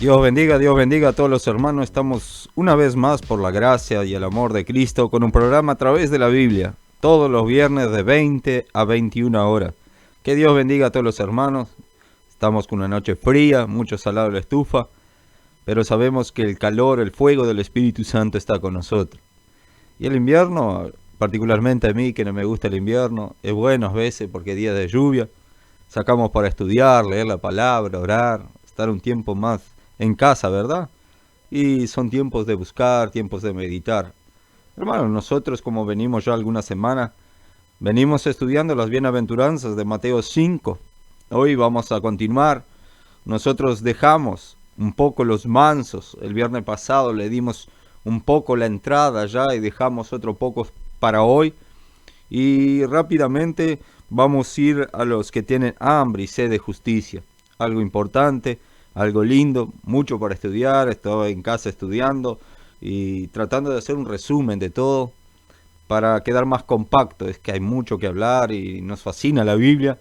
Dios bendiga a todos los hermanos. Estamos una vez más por la gracia y el amor de Cristo con un programa a través de la Biblia, todos los viernes de 20 a 21 horas. Que Dios bendiga a todos los hermanos. Estamos con una noche fría, mucho salado de la estufa, pero sabemos que el calor, el fuego del Espíritu Santo está con nosotros. Y el invierno, particularmente a mí que no me gusta el invierno, es bueno a veces porque es día de lluvia. Sacamos para estudiar, leer la palabra, orar, estar un tiempo más en casa, ¿verdad? Y son tiempos de buscar, tiempos de meditar. Hermanos, nosotros como venimos ya algunas semanas, venimos estudiando las bienaventuranzas de Mateo 5. Hoy vamos a continuar. Nosotros dejamos un poco los mansos. El viernes pasado le dimos un poco la entrada ya y dejamos otro poco para hoy. Y rápidamente vamos a ir a los que tienen hambre y sed de justicia. Algo importante, algo lindo, mucho para estudiar. Estaba en casa estudiando y tratando de hacer un resumen de todo para quedar más compacto. Es que hay mucho que hablar y nos fascina la Biblia.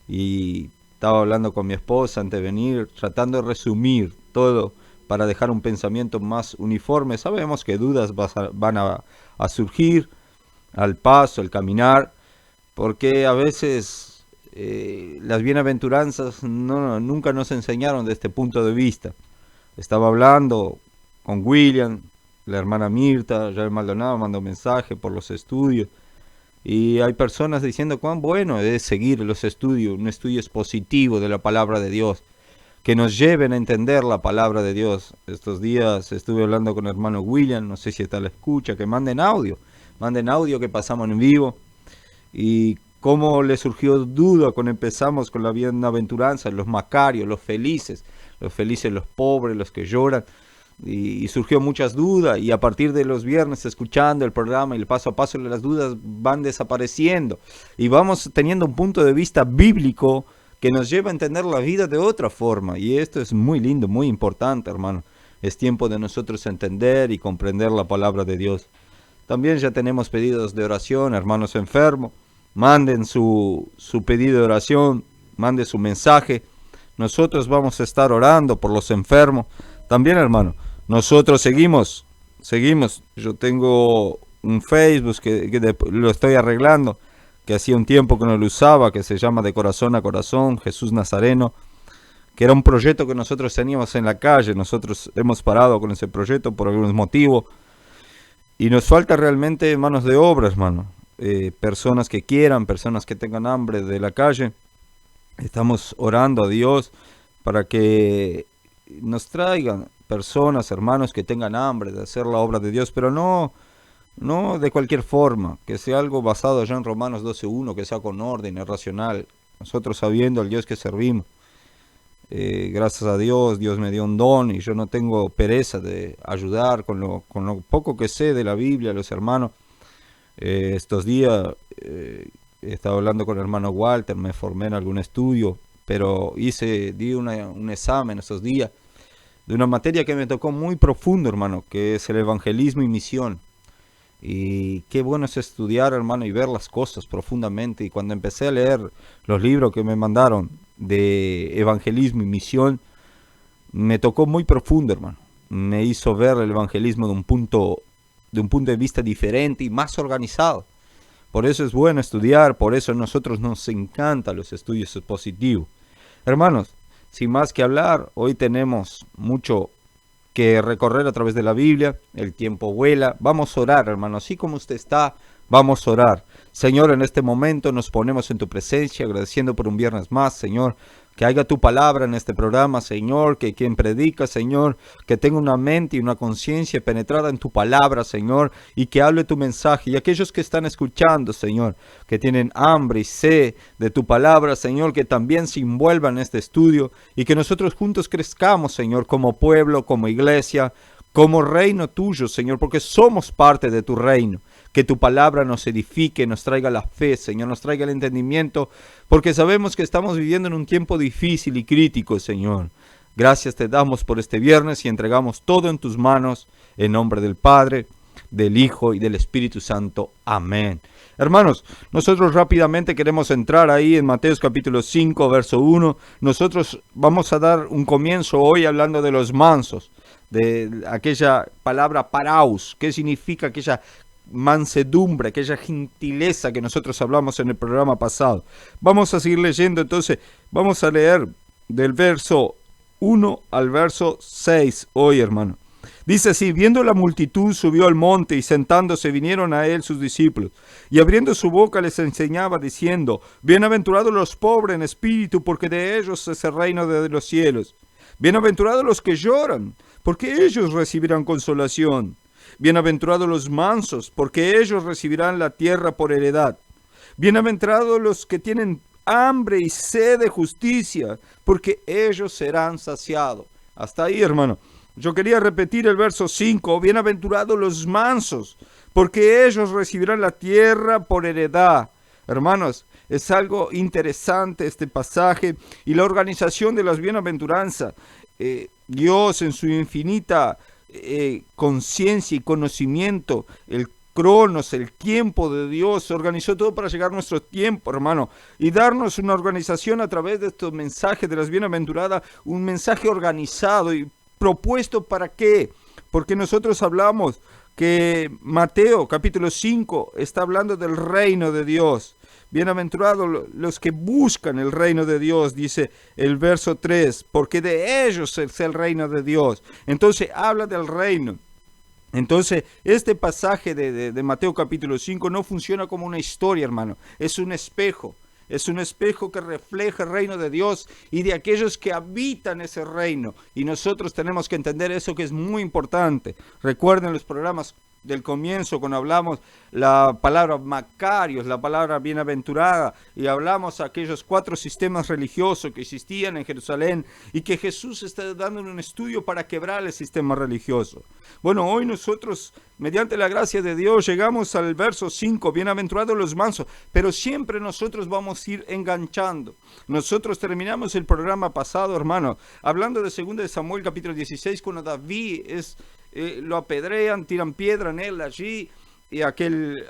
Y estaba hablando con mi esposa antes de venir, tratando de resumir todo para dejar un pensamiento más uniforme. Sabemos que dudas van a surgir al paso, al caminar, porque a veces las bienaventuranzas nunca nos enseñaron de este punto de vista. Estaba hablando con William, la hermana Mirta, Javier Maldonado mandó mensaje por los estudios, y hay personas diciendo cuán bueno es seguir los estudios, un estudio expositivo de la palabra de Dios, que nos lleven a entender la palabra de Dios. Estos días estuve hablando con el hermano William, no sé si está a la escucha, que manden audio que pasamos en vivo, y cómo le surgió duda cuando empezamos con la bienaventuranza, los macarios, los felices los pobres, los que lloran, y surgió muchas dudas, y a partir de los viernes escuchando el programa y el paso a paso las dudas van desapareciendo, y vamos teniendo un punto de vista bíblico que nos lleva a entender la vida de otra forma, y esto es muy lindo, muy importante, hermano. Es tiempo de nosotros entender y comprender la palabra de Dios. También ya tenemos pedidos de oración, hermanos enfermos. Manden su pedido de oración, manden su mensaje. Nosotros vamos a estar orando por los enfermos. También, hermano, nosotros seguimos. Yo tengo un Facebook que lo estoy arreglando, que hacía un tiempo que no lo usaba, que se llama De Corazón a Corazón, Jesús Nazareno, que era un proyecto que nosotros teníamos en la calle. Nosotros hemos parado con ese proyecto por algún motivo. Y nos falta realmente manos de obra, hermano. Personas que quieran, personas que tengan hambre de la calle. Estamos orando a Dios para que nos traigan personas, hermanos, que tengan hambre de hacer la obra de Dios, pero no de cualquier forma, que sea algo basado ya en Romanos 12:1, que sea con orden y racional. Nosotros sabiendo al Dios que servimos. Gracias a Dios me dio un don y yo no tengo pereza de ayudar con lo poco que sé de la Biblia a los hermanos. Estos días he estado hablando con el hermano Walter, me formé en algún estudio, pero di un examen estos días de una materia que me tocó muy profundo, hermano, que es el evangelismo y misión. Y qué bueno es estudiar, hermano, y ver las cosas profundamente. Y cuando empecé a leer los libros que me mandaron de evangelismo y misión, me tocó muy profundo, hermano. Me hizo ver el evangelismo de un punto de vista diferente y más organizado. Por eso es bueno estudiar, por eso a nosotros nos encantan los estudios expositivos. Hermanos, sin más que hablar, hoy tenemos mucho que recorrer a través de la Biblia. El tiempo vuela. Vamos a orar, hermano. Así como usted está, vamos a orar. Señor, en este momento nos ponemos en tu presencia, agradeciendo por un viernes más, Señor. Que haya tu palabra en este programa, Señor, que quien predica, Señor, que tenga una mente y una conciencia penetrada en tu palabra, Señor, y que hable tu mensaje. Y aquellos que están escuchando, Señor, que tienen hambre y sed de tu palabra, Señor, que también se envuelvan en este estudio y que nosotros juntos crezcamos, Señor, como pueblo, como iglesia, como reino tuyo, Señor, porque somos parte de tu reino. Que tu palabra nos edifique, nos traiga la fe, Señor, nos traiga el entendimiento, porque sabemos que estamos viviendo en un tiempo difícil y crítico, Señor. Gracias te damos por este viernes y entregamos todo en tus manos, en nombre del Padre, del Hijo y del Espíritu Santo. Amén. Hermanos, nosotros rápidamente queremos entrar ahí en Mateo capítulo 5, verso 1. Nosotros vamos a dar un comienzo hoy hablando de los mansos, de aquella palabra paraus, que significa aquella mansedumbre, aquella gentileza que nosotros hablamos en el programa pasado. Vamos a seguir leyendo, entonces vamos a leer del verso 1 al verso 6 hoy, hermano. Dice así: viendo la multitud, subió al monte, y sentándose vinieron a él sus discípulos. Y abriendo su boca les enseñaba, diciendo: bienaventurados los pobres en espíritu, porque de ellos es el reino de los cielos. Bienaventurados los que lloran, porque ellos recibirán consolación. Bienaventurados los mansos, porque ellos recibirán la tierra por heredad. Bienaventurados los que tienen hambre y sed de justicia, porque ellos serán saciados. Hasta ahí, hermano. Yo quería repetir el verso 5. Bienaventurados los mansos, porque ellos recibirán la tierra por heredad. Hermanos, es algo interesante este pasaje y la organización de las bienaventuranzas. Dios en su infinita conciencia y conocimiento, el cronos, el tiempo de Dios, organizó todo para llegar a nuestro tiempo, hermano, y darnos una organización a través de estos mensajes de las bienaventuradas, un mensaje organizado y propuesto. ¿Para qué? Porque nosotros hablamos que Mateo capítulo 5 está hablando del reino de Dios. Bienaventurados los que buscan el reino de Dios, dice el verso 3, porque de ellos es el reino de Dios. Entonces habla del reino. Entonces este pasaje de Mateo capítulo 5 no funciona como una historia, hermano. Es un espejo. Es un espejo que refleja el reino de Dios y de aquellos que habitan ese reino. Y nosotros tenemos que entender eso, que es muy importante. Recuerden los programas del comienzo, cuando hablamos la palabra Macarios, la palabra bienaventurada, y hablamos aquellos 4 sistemas religiosos que existían en Jerusalén y que Jesús está dando un estudio para quebrar el sistema religioso. Bueno, hoy nosotros, mediante la gracia de Dios, llegamos al verso 5, bienaventurados los mansos, pero siempre nosotros vamos a ir enganchando. Nosotros terminamos el programa pasado, hermano, hablando de 2 de Samuel capítulo 16, cuando David lo apedrean, tiran piedra en él allí, y aquel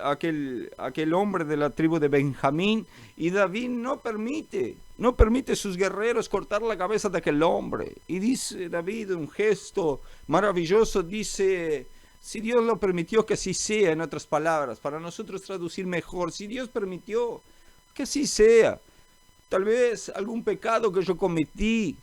hombre de la tribu de Benjamín, y David no permite sus guerreros cortar la cabeza de aquel hombre. Y dice David, un gesto maravilloso, dice: si Dios lo permitió, que así sea. En otras palabras, para nosotros traducir mejor, si Dios permitió, que así sea. Tal vez algún pecado que yo cometí,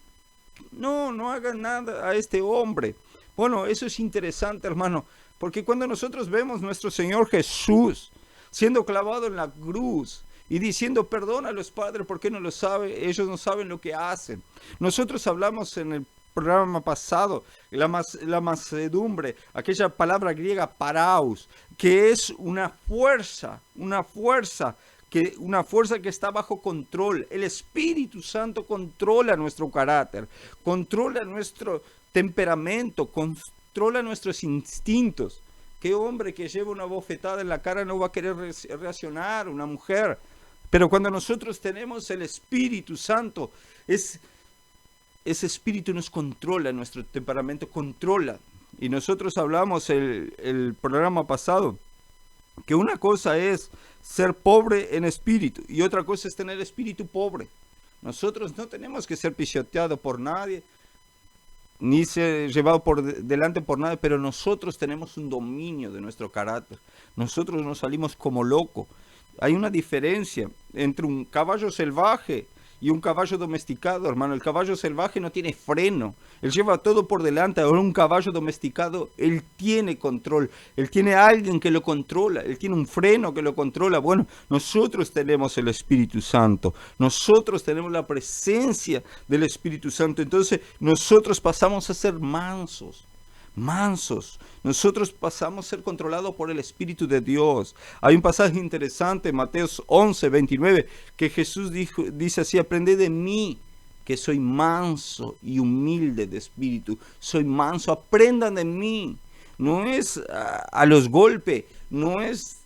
no hagan nada a este hombre. Bueno, eso es interesante, hermano, porque cuando nosotros vemos nuestro Señor Jesús siendo clavado en la cruz y diciendo: perdona a los padres porque no lo saben, ellos no saben lo que hacen. Nosotros hablamos en el programa pasado la mansedumbre, aquella palabra griega paraus, que es una fuerza que está bajo control. El Espíritu Santo controla nuestro carácter, controla nuestro temperamento, controla nuestros instintos. ¿Qué hombre que lleva una bofetada en la cara no va a querer reaccionar? Una mujer. Pero cuando nosotros tenemos el Espíritu Santo, ese Espíritu nos controla, nuestro temperamento controla. Y nosotros hablamos el programa pasado que una cosa es ser pobre en espíritu y otra cosa es tener espíritu pobre. Nosotros no tenemos que ser pisoteados por nadie, ni ser llevado por delante por nadie, pero nosotros tenemos un dominio de nuestro carácter. Nosotros no salimos como locos. Hay una diferencia entre un caballo salvaje y un caballo domesticado, hermano. El caballo salvaje no tiene freno, él lleva todo por delante. Ahora un caballo domesticado, él tiene control, él tiene a alguien que lo controla, él tiene un freno que lo controla. Bueno, nosotros tenemos el Espíritu Santo, nosotros tenemos la presencia del Espíritu Santo. Entonces nosotros pasamos a ser mansos. Nosotros pasamos a ser controlados por el Espíritu de Dios. Hay un pasaje interesante, Mateo 11, 29, que Jesús dice así: aprended de mí, que soy manso y humilde de espíritu. Soy manso, aprendan de mí. No es a los golpes, no es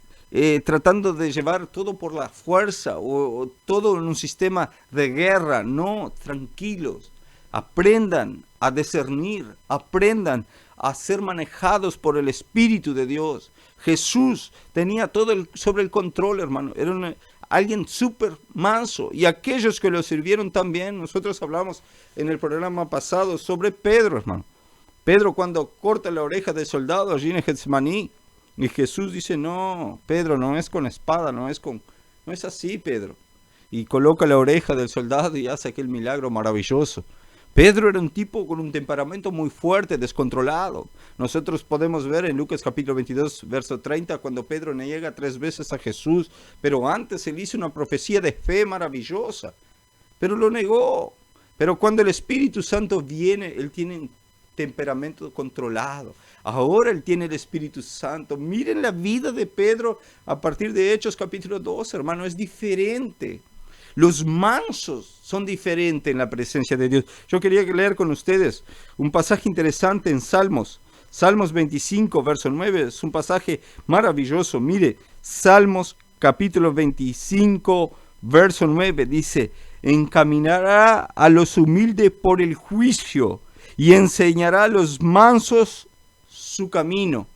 tratando de llevar todo por la fuerza o todo en un sistema de guerra. No, tranquilos. Aprendan a discernir, aprendan a ser manejados por el Espíritu de Dios. Jesús tenía todo sobre el control, hermano. Era alguien súper manso. Y aquellos que lo sirvieron también. Nosotros hablamos en el programa pasado sobre Pedro, hermano. Pedro cuando corta la oreja del soldado allí en Getsemaní. Y Jesús dice, no, Pedro, no es con espada, no es así, Pedro. Y coloca la oreja del soldado y hace aquel milagro maravilloso. Pedro era un tipo con un temperamento muy fuerte, descontrolado. Nosotros podemos ver en Lucas capítulo 22, verso 30, cuando Pedro niega 3 veces a Jesús, pero antes él hizo una profecía de fe maravillosa, pero lo negó. Pero cuando el Espíritu Santo viene, él tiene un temperamento controlado. Ahora él tiene el Espíritu Santo. Miren la vida de Pedro a partir de Hechos capítulo 2, hermano, es diferente. Los mansos son diferentes en la presencia de Dios. Yo quería leer con ustedes un pasaje interesante en Salmos. Salmos 25, verso 9. Es un pasaje maravilloso. Mire, Salmos capítulo 25, verso 9. Dice, encaminará a los humildes por el juicio y enseñará a los mansos su camino.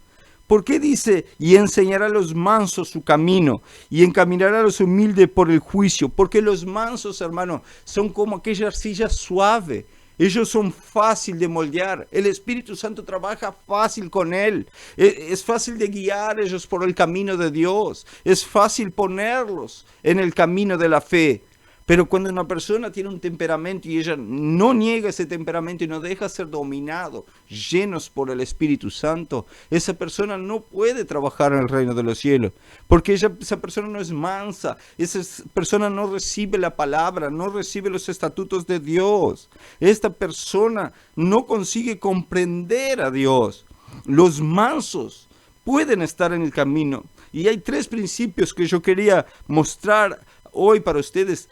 ¿Por qué dice, y enseñará a los mansos su camino, y encaminará a los humildes por el juicio? Porque los mansos, hermano, son como aquella arcilla suave. Ellos son fácil de moldear. El Espíritu Santo trabaja fácil con él. Es fácil de guiar ellos por el camino de Dios. Es fácil ponerlos en el camino de la fe. Pero cuando una persona tiene un temperamento y ella no niega ese temperamento y no deja ser dominado, llenos por el Espíritu Santo, esa persona no puede trabajar en el reino de los cielos. Porque esa persona no es mansa, esa persona no recibe la palabra, no recibe los estatutos de Dios. Esta persona no consigue comprender a Dios. Los mansos pueden estar en el camino. Y hay 3 principios que yo quería mostrar hoy para ustedes.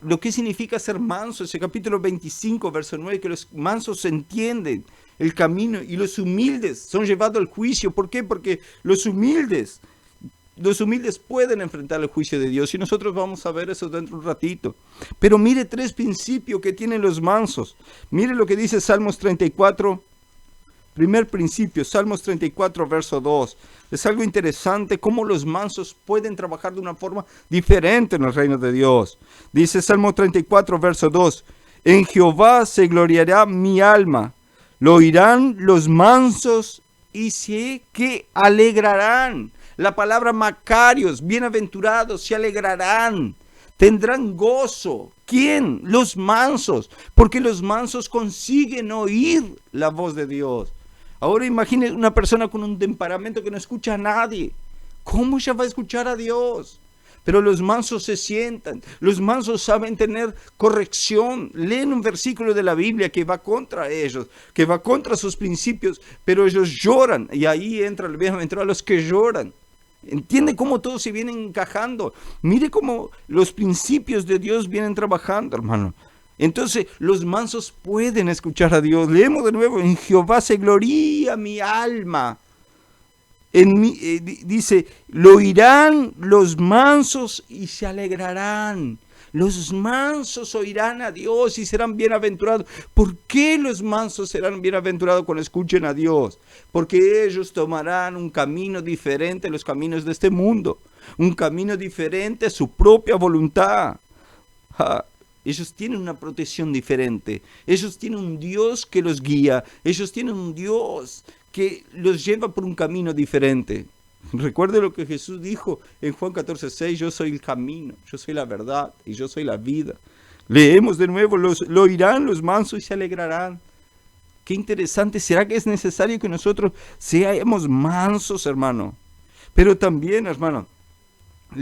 Lo que significa ser manso, ese capítulo 25, verso 9, que los mansos entienden el camino y los humildes son llevados al juicio. ¿Por qué? Porque los humildes pueden enfrentar el juicio de Dios y nosotros vamos a ver eso dentro de un ratito. Pero mire 3 principios que tienen los mansos. Mire lo que dice Salmos 34. Primer principio, Salmos 34, verso 2. Es algo interesante cómo los mansos pueden trabajar de una forma diferente en el reino de Dios. Dice Salmo 34, verso 2. En Jehová se gloriará mi alma. Lo oirán los mansos y sé que alegrarán. La palabra macarios, bienaventurados, se alegrarán. Tendrán gozo. ¿Quién? Los mansos. Porque los mansos consiguen oír la voz de Dios. Ahora imagine una persona con un temperamento que no escucha a nadie. ¿Cómo ella va a escuchar a Dios? Pero los mansos se sientan. Los mansos saben tener corrección. Leen un versículo de la Biblia que va contra ellos, que va contra sus principios, pero ellos lloran. Y ahí entra el bienaventurado a los que lloran. ¿Entiende cómo todo se viene encajando? Mire cómo los principios de Dios vienen trabajando, hermano. Entonces los mansos pueden escuchar a Dios. Leemos de nuevo, en Jehová se gloría mi alma. Dice, lo oirán los mansos y se alegrarán. Los mansos oirán a Dios y serán bienaventurados. ¿Por qué los mansos serán bienaventurados cuando escuchen a Dios? Porque ellos tomarán un camino diferente a los caminos de este mundo. Un camino diferente a su propia voluntad. Ellos tienen una protección diferente. Ellos tienen un Dios que los guía. Ellos tienen un Dios que los lleva por un camino diferente. Recuerde lo que Jesús dijo en Juan 14:6. Yo soy el camino, yo soy la verdad y yo soy la vida. Leemos de nuevo, lo oirán los mansos y se alegrarán. Qué interesante. ¿Será que es necesario que nosotros seamos mansos, hermano? Pero también, hermano,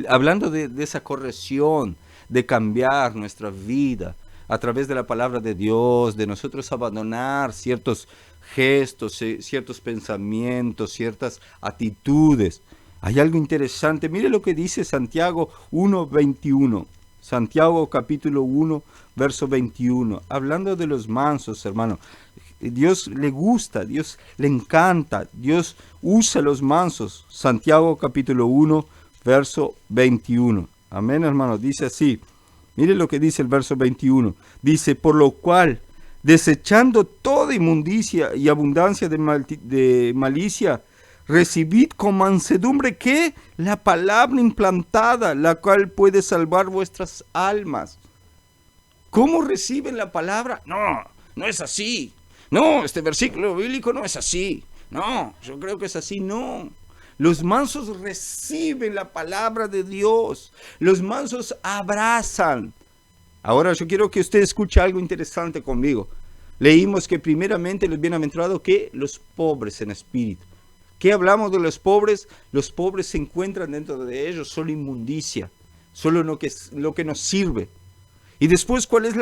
hablando de esa corrección, de cambiar nuestra vida a través de la palabra de Dios, de nosotros abandonar ciertos gestos, ciertos pensamientos, ciertas actitudes. Hay algo interesante. Mire lo que dice Santiago 1:21. Santiago capítulo 1, verso 21. Hablando de los mansos, hermano. Dios le gusta, Dios le encanta, Dios usa los mansos. Santiago capítulo 1, verso 21. Amén, hermano. Dice así. Mire lo que dice el verso 21. Dice, por lo cual desechando toda inmundicia y abundancia de malicia, recibid con mansedumbre ¿qué? La palabra implantada, la cual puede salvar vuestras almas. ¿Cómo reciben la palabra? No, no es así. No, este versículo bíblico no es así. No, yo creo que es así. No. Los mansos reciben la palabra de Dios. Los mansos abrazan. Ahora yo quiero que usted escuche algo interesante conmigo. Leímos que primeramente los bienaventurados, ¿qué? Los pobres en espíritu. ¿Qué hablamos de los pobres? Los pobres se encuentran dentro de ellos solo inmundicia, solo lo que nos sirve. Y después, ¿cuál es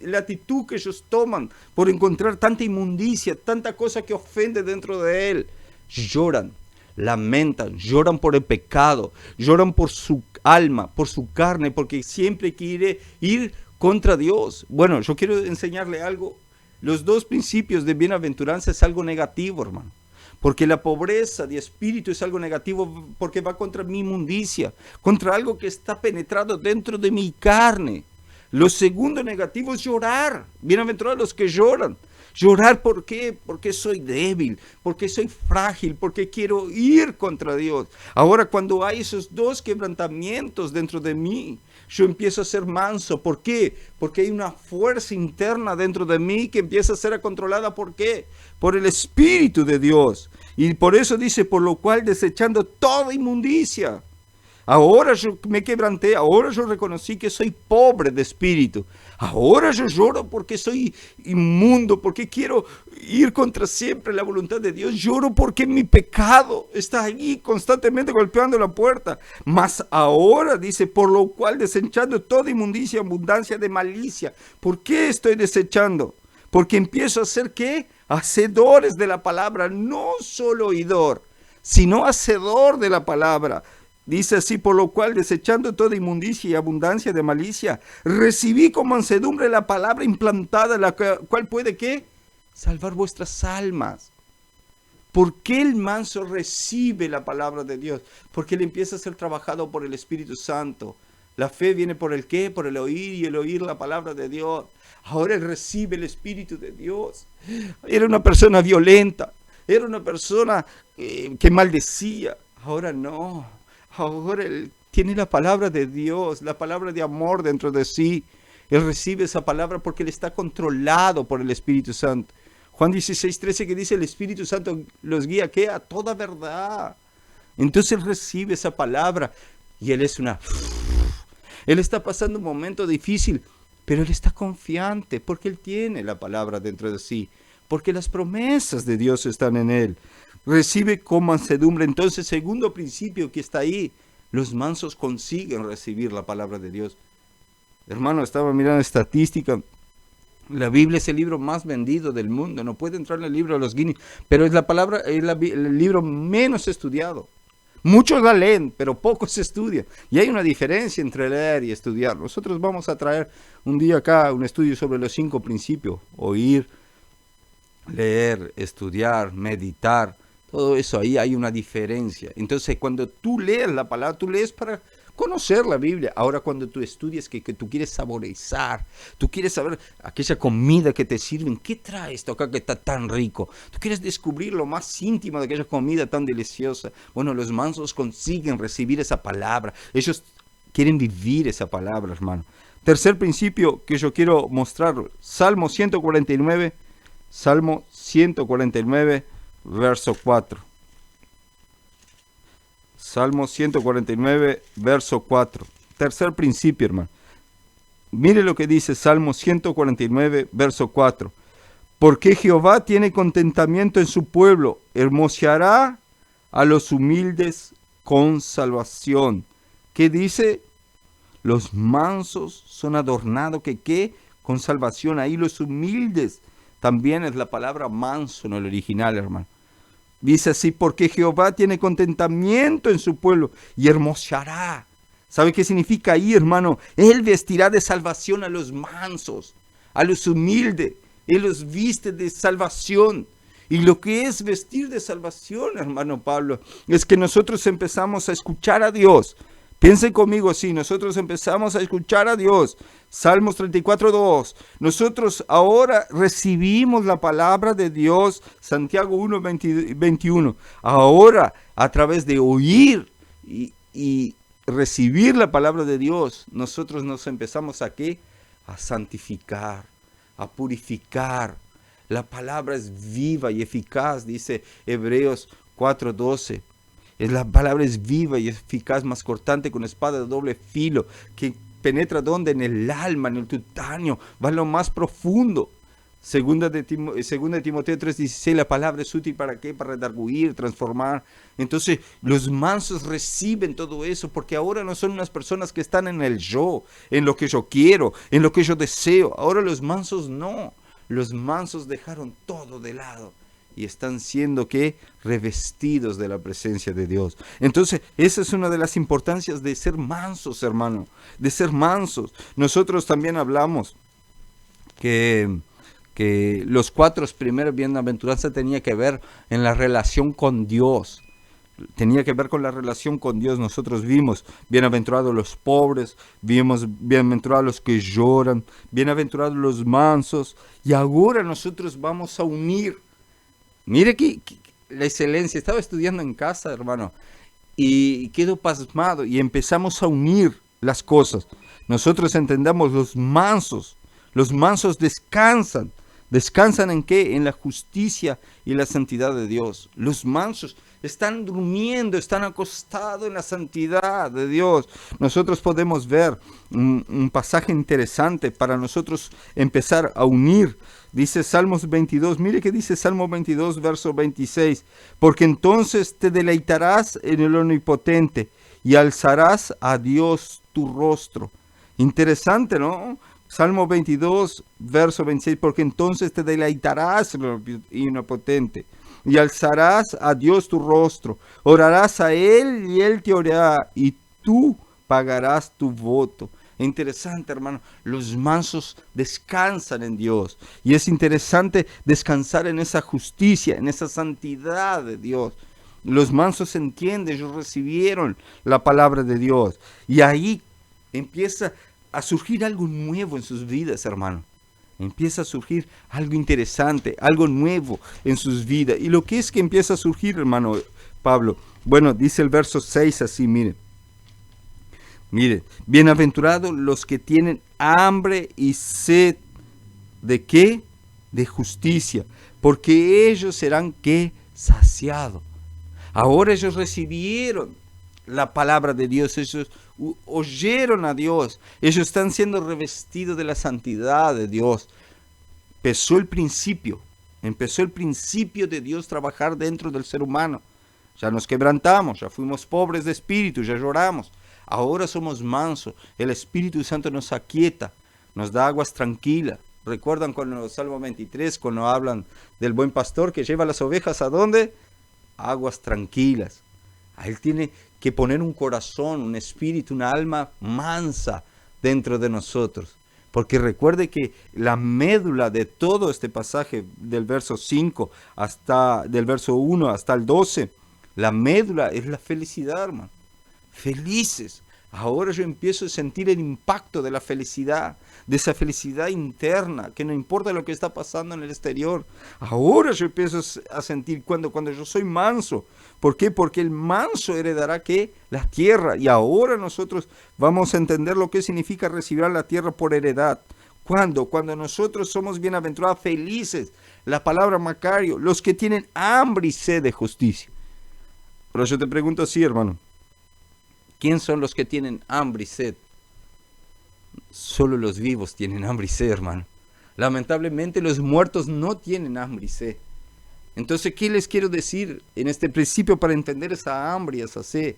la actitud que ellos toman por encontrar tanta inmundicia, tanta cosa que ofende dentro de él? Lloran, lamentan, lloran por el pecado, lloran por su alma, por su carne, porque siempre quiere ir contra Dios. Bueno, yo quiero enseñarle algo. Los dos principios de bienaventuranza es algo negativo, hermano. Porque la pobreza de espíritu es algo negativo porque va contra mi inmundicia, contra algo que está penetrado dentro de mi carne. Lo segundo negativo es llorar. Bienaventurados los que lloran. Llorar, ¿por qué? Porque soy débil, porque soy frágil, porque quiero ir contra Dios. Ahora, cuando hay esos dos quebrantamientos dentro de mí, yo empiezo a ser manso. ¿Por qué? Porque hay una fuerza interna dentro de mí que empieza a ser controlada. ¿Por qué? Por el Espíritu de Dios. Y por eso dice, por lo cual desechando toda inmundicia. Ahora yo me quebranté, ahora yo reconocí que soy pobre de espíritu. Ahora yo lloro porque soy inmundo, porque quiero ir contra siempre la voluntad de Dios. Lloro porque mi pecado está allí constantemente golpeando la puerta. Mas ahora dice, por lo cual desechando toda inmundicia, abundancia de malicia. ¿Por qué estoy desechando? Porque empiezo a ser ¿qué? Hacedores de la palabra, no solo oidor, sino hacedor de la palabra. Dice así, por lo cual, desechando toda inmundicia y abundancia de malicia, recibí con mansedumbre la palabra implantada, la cual puede, ¿qué? Salvar vuestras almas. ¿Por qué el manso recibe la palabra de Dios? Porque él empieza a ser trabajado por el Espíritu Santo. La fe viene por el ¿qué? Por el oír, y el oír la palabra de Dios. Ahora él recibe el Espíritu de Dios. Era una persona violenta, era una persona que maldecía. Ahora no. Ahora él tiene la palabra de Dios, la palabra de amor dentro de sí. Él recibe esa palabra porque él está controlado por el Espíritu Santo. Juan 16:13 que dice, el Espíritu Santo los guía, ¿qué? A toda verdad. Entonces él recibe esa palabra y él es Él está pasando un momento difícil, pero él está confiante porque él tiene la palabra dentro de sí, porque las promesas de Dios están en él. Recibe con mansedumbre. Entonces, segundo principio que está ahí, los mansos consiguen recibir la palabra de Dios. Hermano, estaba mirando estadística. La Biblia es el libro más vendido del mundo. No puede entrar en el libro de los Guinness, pero es el libro menos estudiado. Muchos la leen, pero pocos estudian. Y hay una diferencia entre leer y estudiar. Nosotros vamos a traer un día acá un estudio sobre los 5 principios. Oír, leer, estudiar, meditar. Todo eso, ahí hay una diferencia. Entonces, cuando tú lees la palabra, tú lees para conocer la Biblia. Ahora, cuando tú estudias, que tú quieres saborear, tú quieres saber aquella comida que te sirven, ¿qué trae esto acá que está tan rico? Tú quieres descubrir lo más íntimo de aquella comida tan deliciosa. Bueno, los mansos consiguen recibir esa palabra. Ellos quieren vivir esa palabra, hermano. Tercer principio que yo quiero mostrar, Salmo 149, verso 4. Salmo 149, verso 4. Tercer principio, hermano. Mire lo que dice Salmo 149, verso 4. Porque Jehová tiene contentamiento en su pueblo, hermoseará a los humildes con salvación. ¿Qué dice? Los mansos son adornados, ¿qué? Con salvación. Ahí los humildes. También es la palabra manso en el original, hermano. Dice así, porque Jehová tiene contentamiento en su pueblo y hermoseará. ¿Sabe qué significa ahí, hermano? Él vestirá de salvación a los mansos, a los humildes. Él los viste de salvación. Y lo que es vestir de salvación, hermano Pablo, es que nosotros empezamos a escuchar a Dios, Piensen conmigo así, nosotros empezamos a escuchar a Dios. Salmos 34:2. Nosotros ahora recibimos la palabra de Dios. Santiago 1:21. Ahora, a través de oír y recibir la palabra de Dios, nosotros nos empezamos a ¿qué? A santificar, a purificar. La palabra es viva y eficaz, dice Hebreos 4:12. La palabra es viva y eficaz, más cortante que una espada de doble filo, que penetra ¿dónde? En el alma, en el tutáneo, va en lo más profundo. Segunda de Timoteo 3:16, la palabra es útil ¿para qué? Para redarguir, transformar. Entonces, los mansos reciben todo eso, porque ahora no son unas personas que están en el yo, en lo que yo quiero, en lo que yo deseo. Ahora los mansos no. Los mansos dejaron todo de lado y están siendo ¿qué? Revestidos de la presencia de Dios. Entonces, esa es una de las importancias de ser mansos, hermano, de ser mansos. Nosotros también hablamos que los 4 primeros bienaventuranzas tenía que ver en la relación con Dios. Tenía que ver con la relación con Dios. Nosotros vimos, bienaventurados los pobres, vimos, bienaventurados los que lloran, bienaventurados los mansos, y ahora nosotros vamos a unir. Mire que la excelencia, estaba estudiando en casa, hermano, y quedo pasmado, y empezamos a unir las cosas. Nosotros entendamos los mansos descansan. ¿Descansan en qué? En la justicia y la santidad de Dios. Los mansos están durmiendo, están acostados en la santidad de Dios. Nosotros podemos ver un pasaje interesante para nosotros empezar a unir. Dice Salmos 22, mire que dice Salmo 22, verso 26. Porque entonces te deleitarás en el Omnipotente y alzarás a Dios tu rostro. Interesante, ¿no? Salmo 22, verso 26, porque entonces te deleitarás en el Omnipotente y alzarás a Dios tu rostro, orarás a Él y Él te orará y tú pagarás tu voto. Interesante, hermano, los mansos descansan en Dios y es interesante descansar en esa justicia, en esa santidad de Dios. Los mansos entienden, ellos recibieron la palabra de Dios y ahí empieza a surgir algo nuevo en sus vidas, hermano. Empieza a surgir algo interesante, algo nuevo en sus vidas. ¿Y lo que es que empieza a surgir, hermano Pablo? Bueno, dice el verso 6 así, miren. Miren, bienaventurados los que tienen hambre y sed. ¿De qué? De justicia, porque ellos serán ¿qué? Saciados. Ahora ellos recibieron la palabra de Dios, ellos oyeron a Dios, ellos están siendo revestidos de la santidad de Dios. Empezó el principio de Dios trabajar dentro del ser humano. Ya nos quebrantamos, ya fuimos pobres de espíritu, ya lloramos. Ahora somos mansos, el Espíritu Santo nos aquieta, nos da aguas tranquilas. ¿Recuerdan cuando en el Salmo 23, cuando hablan del buen pastor que lleva las ovejas a dónde? Aguas tranquilas. A él tiene que poner un corazón, un espíritu, una alma mansa dentro de nosotros. Porque recuerde que la médula de todo este pasaje del verso 5 del verso 1 hasta el 12, la médula es la felicidad, hermano. Felices. Ahora yo empiezo a sentir el impacto de la felicidad, de esa felicidad interna, que no importa lo que está pasando en el exterior. Ahora yo empiezo a sentir cuando yo soy manso. ¿Por qué? Porque el manso heredará ¿qué? La tierra. Y ahora nosotros vamos a entender lo que significa recibir la tierra por heredad. ¿Cuándo? Cuando nosotros somos bienaventurados, felices. La palabra Macario, los que tienen hambre y sed de justicia. Pero yo te pregunto así, hermano. ¿Quién son los que tienen hambre y sed? Solo los vivos tienen hambre y sed, hermano. Lamentablemente los muertos no tienen hambre y sed. Entonces, ¿qué les quiero decir en este principio para entender esa hambre y esa sed?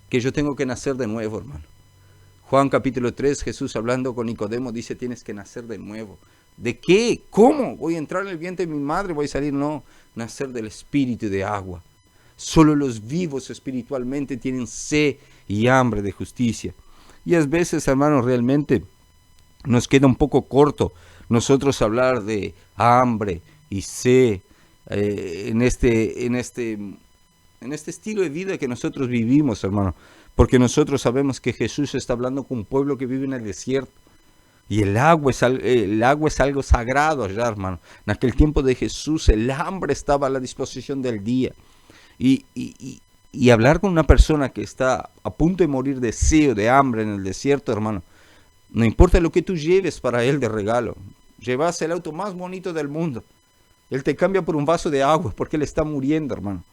Que yo tengo que nacer de nuevo, hermano. Juan capítulo 3, Jesús hablando con Nicodemo dice, tienes que nacer de nuevo. ¿De qué? ¿Cómo? ¿Voy a entrar en el vientre de mi madre? ¿Voy a salir? No, nacer del espíritu y de agua. Solo los vivos espiritualmente tienen sed y hambre de justicia. Y a veces, hermanos, realmente nos queda un poco corto nosotros hablar de hambre y sed en este estilo de vida que nosotros vivimos, hermano. porque nosotros sabemos que Jesús está hablando con un pueblo que vive en el desierto. Y el agua es algo sagrado allá, hermano. En aquel tiempo de Jesús el hambre estaba a la disposición del día. Y hablar con una persona que está a punto de morir de sed o de hambre en el desierto, hermano, no importa lo que tú lleves para él de regalo. Llevas el auto más bonito del mundo. Él te cambia por un vaso de agua porque él está muriendo, hermano.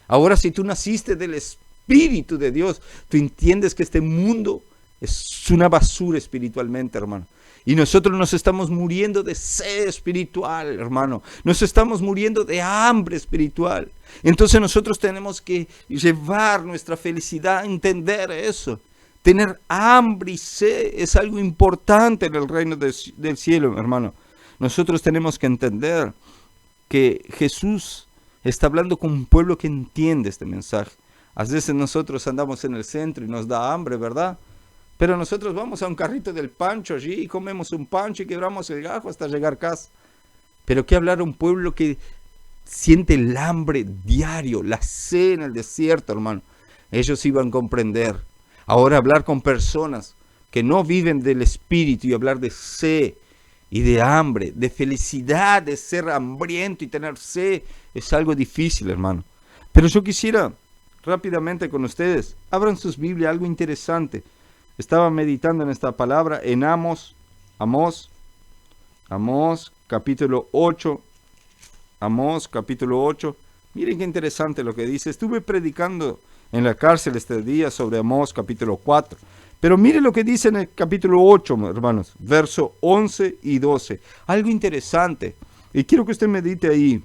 Ahora, si tú naciste del Espíritu de Dios, tú entiendes que este mundo es una basura espiritualmente, hermano. Y nosotros nos estamos muriendo de sed espiritual, hermano. Nos estamos muriendo de hambre espiritual. Entonces nosotros tenemos que llevar nuestra felicidad a entender eso. Tener hambre y sed es algo importante en el reino del cielo, hermano. Nosotros tenemos que entender que Jesús está hablando con un pueblo que entiende este mensaje. A veces nosotros andamos en el centro y nos da hambre, ¿verdad? Pero nosotros vamos a un carrito del pancho allí y comemos un pancho y quebramos el gajo hasta llegar a casa. Pero ¿qué hablar a un pueblo que siente el hambre diario, la sed en el desierto, hermano? Ellos iban a comprender. Ahora hablar con personas que no viven del Espíritu y hablar de sed y de hambre, de felicidad, de ser hambriento y tener sed, es algo difícil, hermano. Pero yo quisiera rápidamente con ustedes, abran sus Biblias, algo interesante. Estaba meditando en esta palabra en Amós, capítulo 8. Amós, capítulo 8. Miren qué interesante lo que dice. Estuve predicando en la cárcel este día sobre Amós, capítulo 4. Pero miren lo que dice en el capítulo 8, hermanos, verso 11 y 12. Algo interesante. Y quiero que usted medite ahí.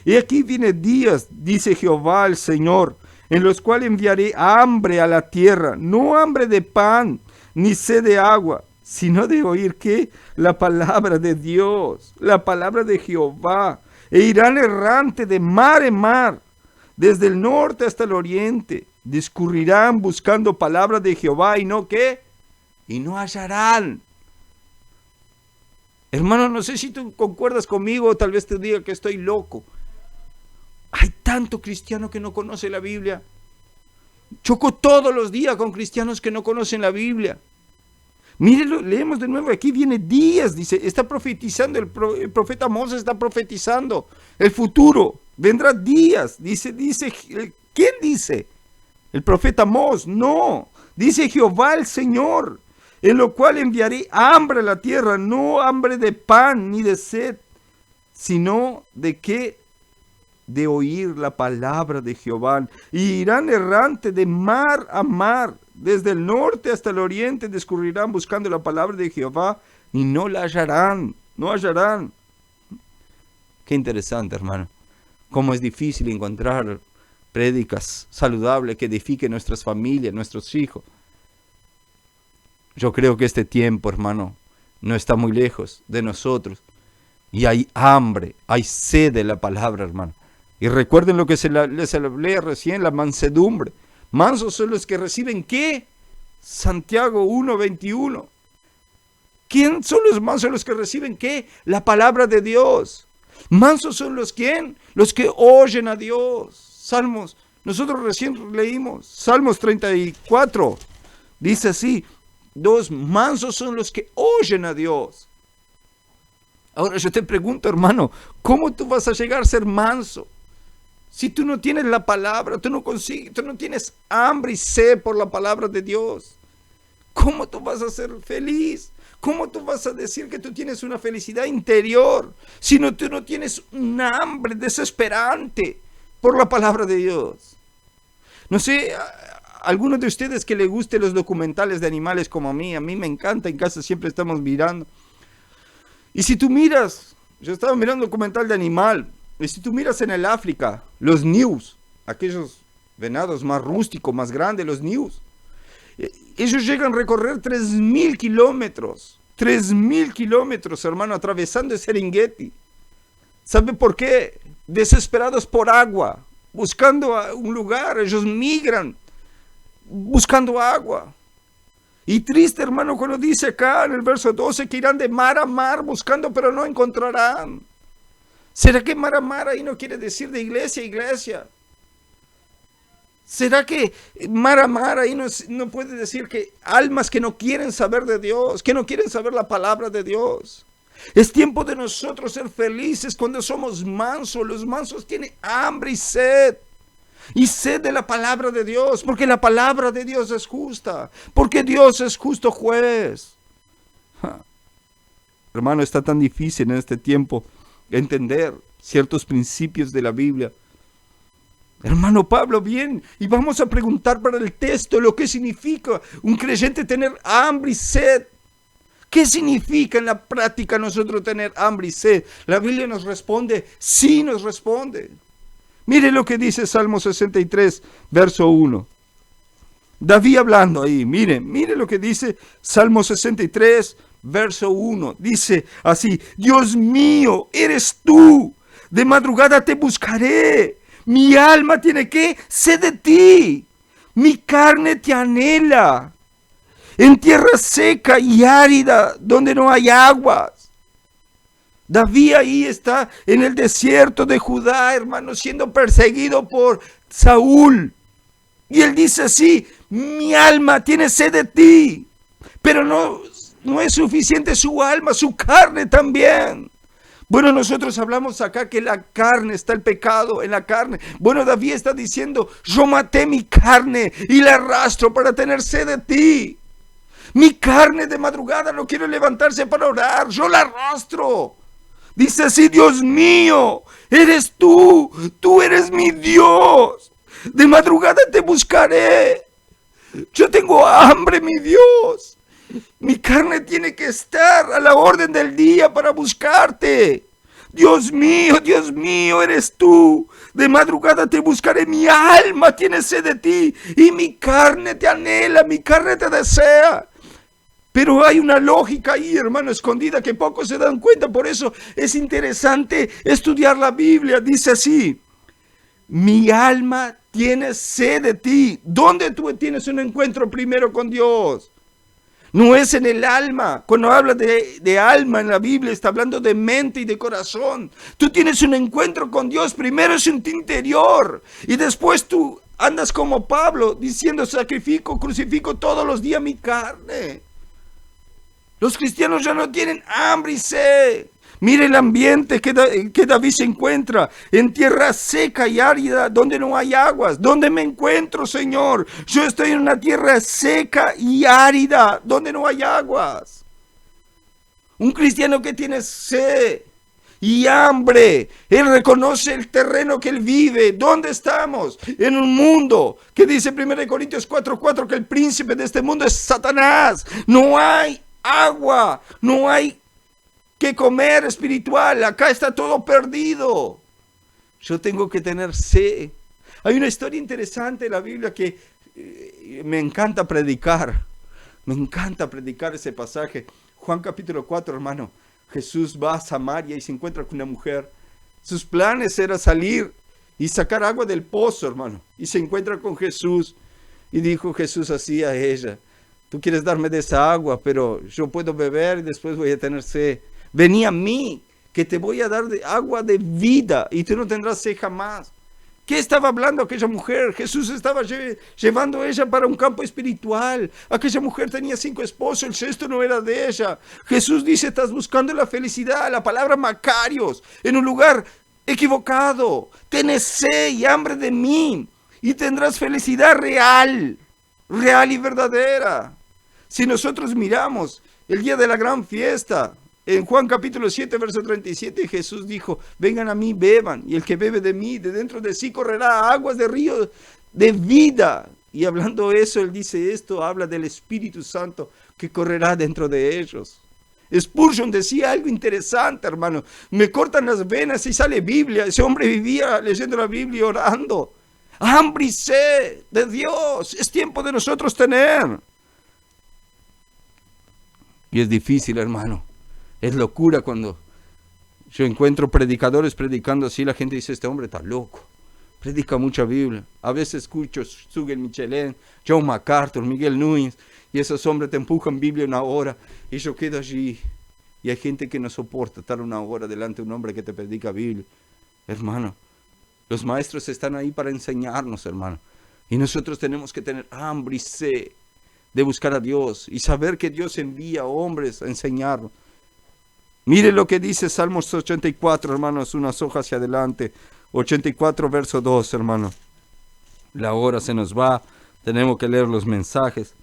Y aquí viene días, dice Jehová el Señor, en los cuales enviaré hambre a la tierra, no hambre de pan, ni sed de agua, sino de oír, ¿qué? La palabra de Dios, la palabra de Jehová. E irán errante de mar en mar, desde el norte hasta el oriente. Discurrirán buscando palabras de Jehová y no, ¿qué? Y no hallarán. Hermano, no sé si tú concuerdas conmigo, o tal vez te diga que estoy loco. Hay tanto cristiano que no conoce la Biblia. Choco todos los días con cristianos que no conocen la Biblia. Mírenlo, leemos de nuevo, aquí viene días, dice, está profetizando, el profeta Amós está profetizando el futuro, vendrá días, dice, ¿quién dice? El profeta Amós, no, dice Jehová el Señor, en lo cual enviaré hambre a la tierra, no hambre de pan ni de sed, sino de qué, de oír la palabra de Jehová, y irán errante de mar a mar, desde el norte hasta el oriente discurrirán buscando la palabra de Jehová y no la hallarán, no hallarán. Qué interesante, hermano. Cómo es difícil encontrar prédicas saludables que edifiquen nuestras familias, nuestros hijos. Yo creo que este tiempo, hermano, no está muy lejos de nosotros. Y hay hambre, hay sed de la palabra, hermano. Y recuerden lo que les hablé recién, la mansedumbre. Mansos son los que reciben, ¿qué? Santiago 1:21. ¿Quién son los mansos? Los que reciben, ¿qué? La palabra de Dios. Mansos son los, ¿quién? Los que oyen a Dios. Salmos, nosotros recién leímos, Salmos 34. Dice así, mansos son los que oyen a Dios. Ahora yo te pregunto, hermano, ¿cómo tú vas a llegar a ser manso? Si tú no tienes la palabra, tú no tienes hambre y sed por la palabra de Dios. ¿Cómo tú vas a ser feliz? ¿Cómo tú vas a decir que tú tienes una felicidad interior si tú no tienes un hambre desesperante por la palabra de Dios? No sé, a algunos de ustedes que les gusten los documentales de animales como a mí me encanta, en casa siempre estamos mirando. Y si tú miras, yo estaba mirando un documental de animal. Y si tú miras en el África, los ñus, aquellos venados más rústicos, más grandes, los ñus, ellos llegan a recorrer 3.000 kilómetros. 3.000 kilómetros, hermano, atravesando el Serengeti. ¿Sabe por qué? Desesperados por agua, buscando un lugar, ellos migran, buscando agua. Y triste, hermano, cuando dice acá en el verso 12 que irán de mar a mar buscando, pero no encontrarán. ¿Será que mar a mar ahí no quiere decir de iglesia a iglesia? ¿Será que Mara Mara ahí no puede decir que almas que no quieren saber de Dios, que no quieren saber la palabra de Dios? Es tiempo de nosotros ser felices cuando somos mansos. Los mansos tienen hambre y sed. Y sed de la palabra de Dios, porque la palabra de Dios es justa, porque Dios es justo juez. Hermano, está tan difícil en este tiempo entender ciertos principios de la Biblia. Hermano Pablo, bien, y vamos a preguntar para el texto lo que significa un creyente tener hambre y sed. ¿Qué significa en la práctica nosotros tener hambre y sed? La Biblia nos responde, sí nos responde. Mire lo que dice Salmo 63, verso 1. David hablando ahí, mire lo que dice Salmo 63, verso 1. Dice así, Dios mío, eres tú, de madrugada te buscaré. Mi alma tiene que sed de ti, mi carne te anhela, en tierra seca y árida, donde no hay aguas. David ahí está en el desierto de Judá, hermano, siendo perseguido por Saúl. Y él dice así, mi alma tiene sed de ti, pero no es suficiente su alma, su carne también. Bueno, nosotros hablamos acá que la carne, está el pecado en la carne. Bueno, David está diciendo, yo maté mi carne y la arrastro para tener sed de ti. Mi carne de madrugada no quiere levantarse para orar, yo la arrastro. Dice así, Dios mío, eres tú eres mi Dios. De madrugada te buscaré. Yo tengo hambre, mi Dios. Mi carne tiene que estar a la orden del día para buscarte. Dios mío, eres tú. De madrugada te buscaré, mi alma tiene sed de ti y mi carne te anhela, mi carne te desea. Pero hay una lógica ahí, hermano, escondida que pocos se dan cuenta. Por eso es interesante estudiar la Biblia. Dice así, mi alma tiene sed de ti. ¿Dónde tú tienes un encuentro primero con Dios? No es en el alma. Cuando habla de alma en la Biblia, está hablando de mente y de corazón. Tú tienes un encuentro con Dios. Primero es en tu interior. Y después tú andas como Pablo, diciendo, crucifico todos los días mi carne. Los cristianos ya no tienen hambre y sed. Mire el ambiente que David se encuentra, en tierra seca y árida, donde no hay aguas. ¿Dónde me encuentro, Señor? Yo estoy en una tierra seca y árida, donde no hay aguas. Un cristiano que tiene sed y hambre, él reconoce el terreno que él vive. ¿Dónde estamos? En un mundo que dice 1 Corintios 4:4 que el príncipe de este mundo es Satanás. No hay agua, no hay que comer espiritual, acá está todo perdido. Yo tengo que tener sed. Hay una historia interesante en la Biblia que me encanta predicar ese pasaje. Juan capítulo 4, hermano. Jesús va a Samaria y se encuentra con una mujer. Sus planes era salir y sacar agua del pozo, hermano, y se encuentra con Jesús y dijo Jesús así a ella, tú quieres darme de esa agua, pero yo puedo beber y después voy a tener sed. Vení a mí, que te voy a dar de agua de vida y tú no tendrás sed jamás. ¿Qué estaba hablando aquella mujer? Jesús estaba llevando a ella para un campo espiritual. Aquella mujer tenía 5 esposos, el sexto no era de ella. Jesús dice, estás buscando la felicidad, la palabra Macarios, en un lugar equivocado. Tenés sed y hambre de mí y tendrás felicidad real y verdadera. Si nosotros miramos el día de la gran fiesta, en Juan capítulo 7, verso 37, Jesús dijo, vengan a mí, beban, y el que bebe de mí, de dentro de sí correrá aguas de río de vida. Y hablando eso, él dice esto, habla del Espíritu Santo que correrá dentro de ellos. Spurgeon decía algo interesante, hermano, me cortan las venas y sale Biblia. Ese hombre vivía leyendo la Biblia y orando. Hambre y sed de Dios, es tiempo de nosotros tener. Y es difícil, hermano. Es locura cuando yo encuentro predicadores predicando así. La gente dice, este hombre está loco. Predica mucha Biblia. A veces escucho Zubin Michelén, John MacArthur, Miguel Núñez. Y esos hombres te empujan Biblia 1 hora. Y yo quedo allí. Y hay gente que no soporta estar 1 hora delante de un hombre que te predica Biblia. Hermano, los maestros están ahí para enseñarnos, hermano. Y nosotros tenemos que tener hambre y sed de buscar a Dios y saber que Dios envía hombres a enseñarnos. Mire lo que dice Salmos 84, hermanos, unas hojas hacia adelante. 84, verso 2, hermanos. La hora se nos va, tenemos que leer los mensajes.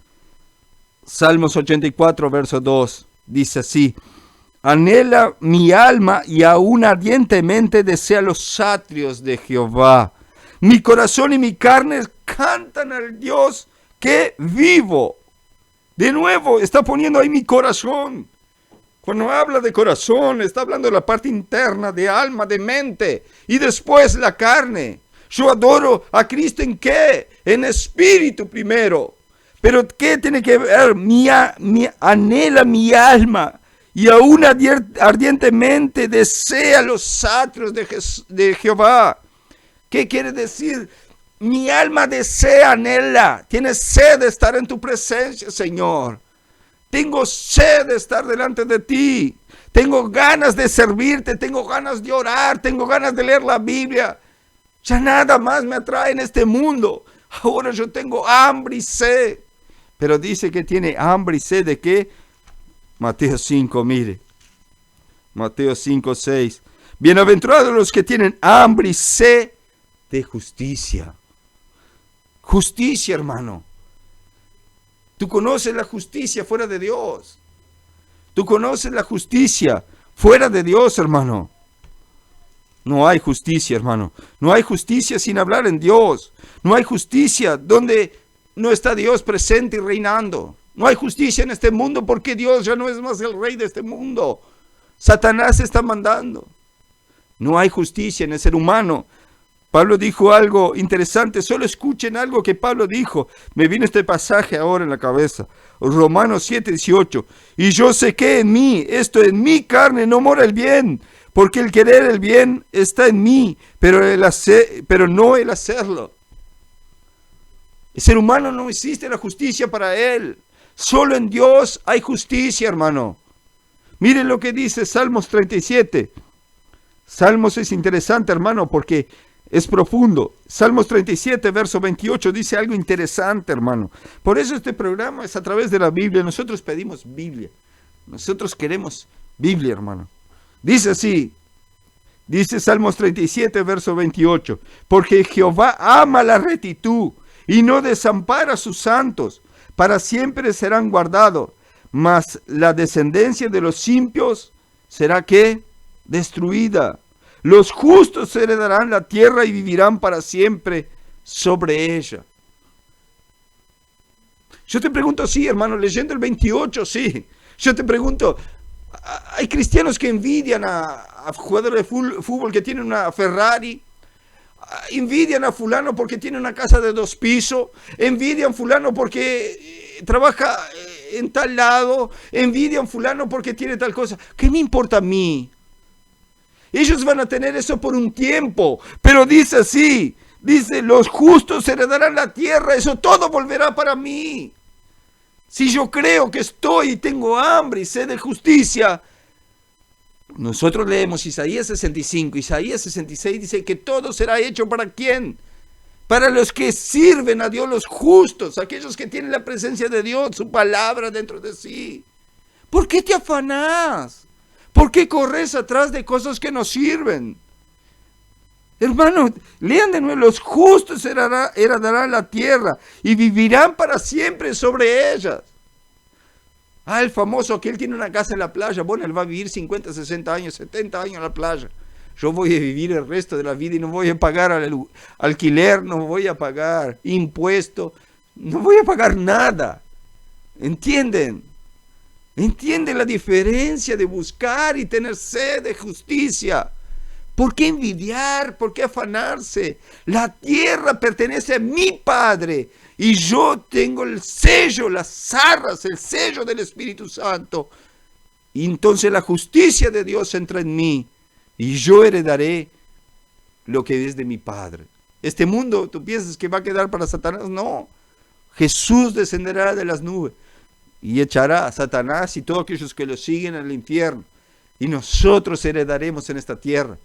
Salmos 84, verso 2, dice así: anhela mi alma y aún ardientemente desea los atrios de Jehová. Mi corazón y mi carne cantan al Dios que vivo. De nuevo, está poniendo ahí mi corazón. Cuando habla de corazón, está hablando de la parte interna, de alma, de mente, y después la carne. Yo adoro a Cristo ¿en qué? En espíritu primero. Pero ¿qué tiene que ver? Anhela mi alma y aún ardientemente desea los atrios de Jehová. ¿Qué quiere decir? Mi alma desea, anhela, tiene sed de estar en tu presencia, Señor. Tengo sed de estar delante de ti. Tengo ganas de servirte, tengo ganas de orar, tengo ganas de leer la Biblia. Ya nada más me atrae en este mundo. Ahora yo tengo hambre y sed. Pero dice que tiene hambre y sed ¿de qué? Mateo 5, mire. Mateo 5, 6. Bienaventurados los que tienen hambre y sed de justicia. Justicia, hermano. Tú conoces la justicia fuera de Dios. Tú conoces la justicia fuera de Dios, hermano. No hay justicia, hermano. No hay justicia sin hablar en Dios. No hay justicia donde no está Dios presente y reinando. No hay justicia en este mundo porque Dios ya no es más el rey de este mundo. Satanás está mandando. No hay justicia en el ser humano. Pablo dijo algo interesante. Solo escuchen algo que Pablo dijo. Me vino este pasaje ahora en la cabeza. Romanos 7, 18. Y yo sé que en mí, esto en mi carne, no mora el bien. Porque el querer el bien está en mí, pero no el hacerlo. El ser humano no existe la justicia para él. Solo en Dios hay justicia, hermano. Miren lo que dice Salmos 37. Salmos es interesante, hermano, porque es profundo. Salmos 37, verso 28, dice algo interesante, hermano. Por eso este programa es a través de la Biblia. Nosotros pedimos Biblia. Nosotros queremos Biblia, hermano. Dice así, dice Salmos 37, verso 28. Porque Jehová ama la rectitud y no desampara a sus santos. Para siempre serán guardados. Mas la descendencia de los impios será ¿qué? Destruida. Los justos heredarán la tierra y vivirán para siempre sobre ella. Yo te pregunto, sí, hermano, leyendo el 28, sí. Yo te pregunto, hay cristianos que envidian a jugadores de fútbol que tienen una Ferrari. Envidian a fulano porque tiene una casa de 2 pisos. Envidian a fulano porque trabaja en tal lado. Envidian a fulano porque tiene tal cosa. ¿Qué me importa a mí? Ellos van a tener eso por un tiempo. Pero dice así, dice, los justos heredarán la tierra. Eso todo volverá para mí. Si yo creo que estoy y tengo hambre y sed de justicia. Nosotros leemos Isaías 65, Isaías 66 dice que todo será hecho ¿para quién? Para los que sirven a Dios, los justos, aquellos que tienen la presencia de Dios, su palabra dentro de sí. ¿Por qué te afanás? ¿Por qué corres atrás de cosas que no sirven? Hermano, lean de nuevo, los justos heredarán la tierra y vivirán para siempre sobre ellas. El famoso que él tiene una casa en la playa. Bueno, él va a vivir 50, 60 años, 70 años en la playa. Yo voy a vivir el resto de la vida y no voy a pagar alquiler, no voy a pagar impuesto, no voy a pagar nada. ¿Entienden? ¿Entienden la diferencia de buscar y tener sed de justicia? ¿Por qué envidiar? ¿Por qué afanarse? La tierra pertenece a mi Padre. Y yo tengo el sello, las arras, el sello del Espíritu Santo. Y entonces la justicia de Dios entra en mí. Y yo heredaré lo que es de mi Padre. Este mundo, ¿tú piensas que va a quedar para Satanás? No. Jesús descenderá de las nubes y echará a Satanás y todos aquellos que lo siguen al infierno. Y nosotros heredaremos en esta tierra.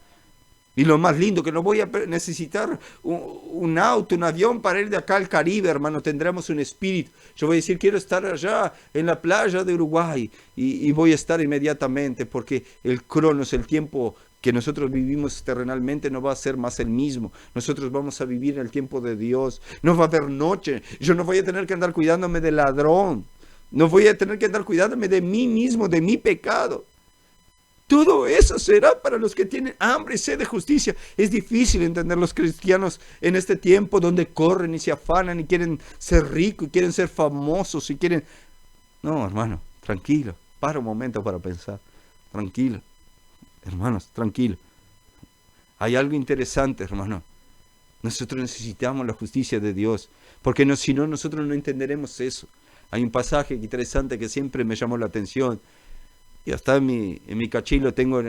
Y lo más lindo, que no voy a necesitar un auto, un avión para ir de acá al Caribe, hermano. Tendremos un espíritu. Yo voy a decir, quiero estar allá en la playa de Uruguay. Y voy a estar inmediatamente, porque el cronos, el tiempo que nosotros vivimos terrenalmente, no va a ser más el mismo. Nosotros vamos a vivir en el tiempo de Dios. No va a haber noche. Yo no voy a tener que andar cuidándome del ladrón. No voy a tener que andar cuidándome de mí mismo, de mi pecado. Todo eso será para los que tienen hambre y sed de justicia. Es difícil entender los cristianos en este tiempo donde corren y se afanan y quieren ser ricos y quieren ser famosos y quieren... No, hermano, tranquilo. Para un momento para pensar. Tranquilo. Hermanos, tranquilo. Hay algo interesante, hermano. Nosotros necesitamos la justicia de Dios. Porque no, si no, nosotros no entenderemos eso. Hay un pasaje interesante que siempre me llamó la atención. Y hasta en mi cachilo tengo en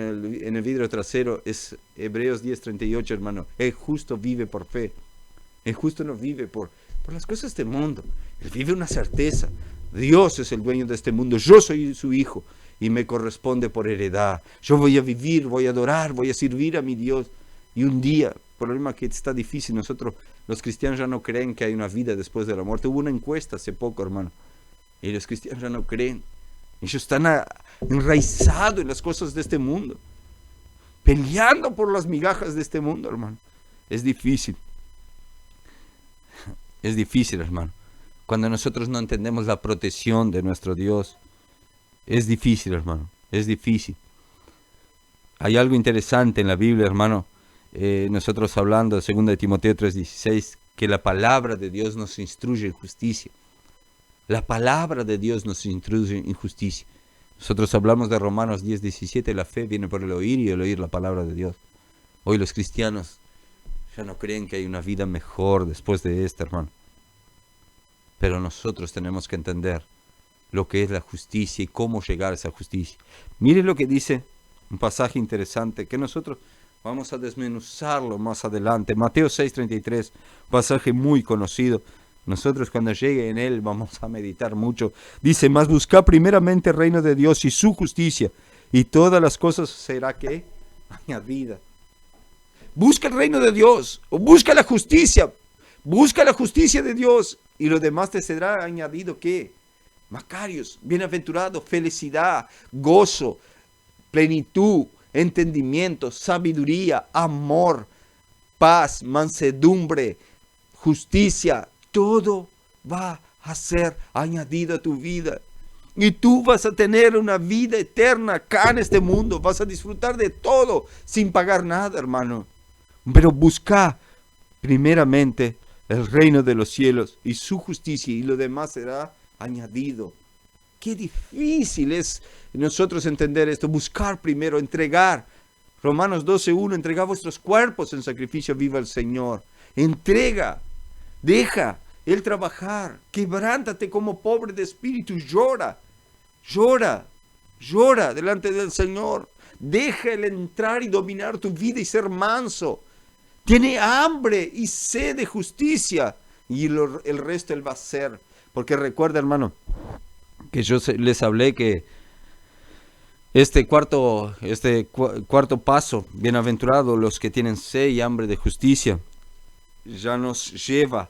el vidrio trasero, es Hebreos 10:38, hermano. El justo vive por fe. El justo no vive por las cosas de este mundo. Él vive una certeza. Dios es el dueño de este mundo. Yo soy su hijo y me corresponde por heredad. Yo voy a vivir, voy a adorar, voy a servir a mi Dios. Y un día, problema que está difícil, nosotros los cristianos ya no creen que hay una vida después de la muerte. Hubo una encuesta hace poco, hermano. Y los cristianos ya no creen. Ellos están enraizados en las cosas de este mundo, peleando por las migajas de este mundo, hermano. Es difícil, hermano. Cuando nosotros no entendemos la protección de nuestro Dios, es difícil, hermano, es difícil. Hay algo interesante en la Biblia, hermano. Nosotros hablando de 2 de Timoteo 3:16, que la palabra de Dios nos instruye en justicia. La palabra de Dios nos instruye en justicia. Nosotros hablamos de Romanos 10:17, la fe viene por el oír y el oír la palabra de Dios. Hoy los cristianos ya no creen que hay una vida mejor después de esta, hermano. Pero nosotros tenemos que entender lo que es la justicia y cómo llegar a esa justicia. Miren lo que dice un pasaje interesante que nosotros vamos a desmenuzarlo más adelante. Mateo 6:33, pasaje muy conocido. Nosotros cuando llegue en él vamos a meditar mucho. Dice, mas busca primeramente el reino de Dios y su justicia, y todas las cosas será ¿qué? Añadida. Busca el reino de Dios, o busca la justicia de Dios, y lo demás te será añadido ¿qué? Macarios, bienaventurado, felicidad, gozo, plenitud, entendimiento, sabiduría, amor, paz, mansedumbre, justicia. Todo va a ser añadido a tu vida. Y tú vas a tener una vida eterna acá en este mundo. Vas a disfrutar de todo sin pagar nada, hermano. Pero busca primeramente el reino de los cielos y su justicia, y lo demás será añadido. Qué difícil es nosotros entender esto. Buscar primero, entregar. Romanos 12:1, entrega vuestros cuerpos en sacrificio vivo al Señor. Entrega. Deja Él trabajar. Quebrántate como pobre de espíritu. Llora delante del Señor. Deja Él entrar y dominar tu vida y ser manso. Tiene hambre y sed de justicia. Y el resto Él va a hacer. Porque recuerda, hermano, que yo les hablé que este cuarto paso, bienaventurados los que tienen sed y hambre de justicia, ya nos lleva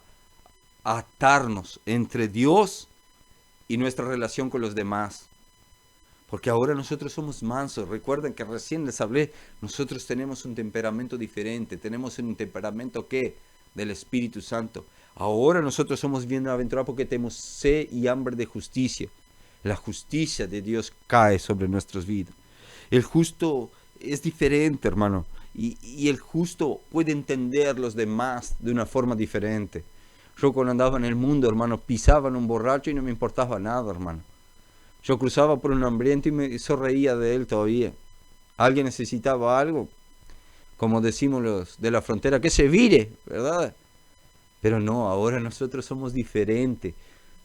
a atarnos entre Dios y nuestra relación con los demás. Porque ahora nosotros somos mansos. Recuerden que recién les hablé, nosotros tenemos un temperamento diferente. Tenemos un temperamento ¿qué? Del Espíritu Santo. Ahora nosotros somos bienaventurados porque tenemos sed y hambre de justicia. La justicia de Dios cae sobre nuestras vidas. El justo es diferente, hermano. Y el justo puede entender los demás de una forma diferente. Yo cuando andaba en el mundo, hermano, pisaba en un borracho y no me importaba nada, hermano. Yo cruzaba por un hambriento y me sonreía de él todavía. Alguien necesitaba algo, como decimos los de la frontera, que se vire, ¿verdad? Pero no, ahora nosotros somos diferentes.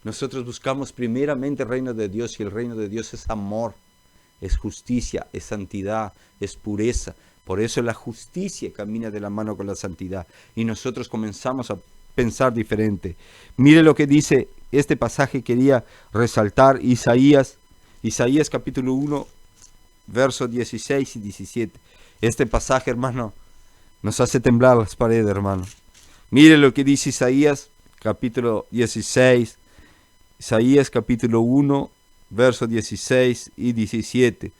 Nosotros buscamos primeramente el reino de Dios, y el reino de Dios es amor, es justicia, es santidad, es pureza. Por eso la justicia camina de la mano con la santidad. Y nosotros comenzamos a pensar diferente. Mire lo que dice este pasaje, quería resaltar Isaías capítulo 1, versos 16 y 17. Este pasaje, hermano, Nos hace temblar las paredes, hermano. Mire lo que dice Isaías, capítulo 16. Isaías, capítulo 1, versos 16 y 17.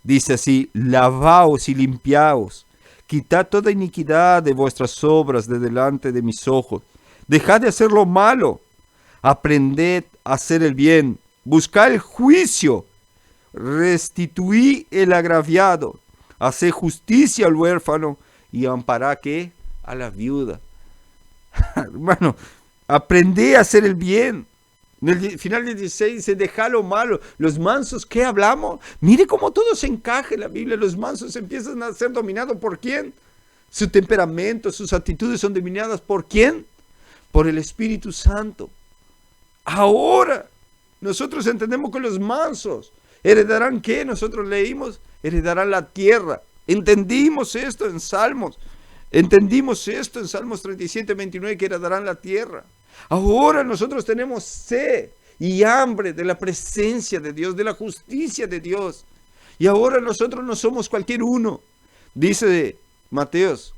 Dice así: lavaos y limpiaos, quitad toda iniquidad de vuestras obras de delante de mis ojos. Dejad de hacer lo malo, aprended a hacer el bien, buscad el juicio, restituí el agraviado, haced justicia al huérfano y ampará ¿qué? A la viuda. Hermano, aprendí a hacer el bien. En el final del 16 dice, deja lo malo. Los mansos, ¿qué hablamos? Mire cómo todo se encaja en la Biblia. Los mansos empiezan a ser dominados ¿por quién? Su temperamento, sus actitudes son dominadas ¿por quién? Por el Espíritu Santo. Ahora, nosotros entendemos que los mansos heredarán ¿qué? Nosotros leímos, heredarán la tierra. Entendimos esto en Salmos. Entendimos esto en Salmos 37, 29, que heredarán la tierra. Ahora nosotros tenemos sed y hambre de la presencia de Dios, de la justicia de Dios. Y ahora nosotros no somos cualquier uno. Dice Mateos,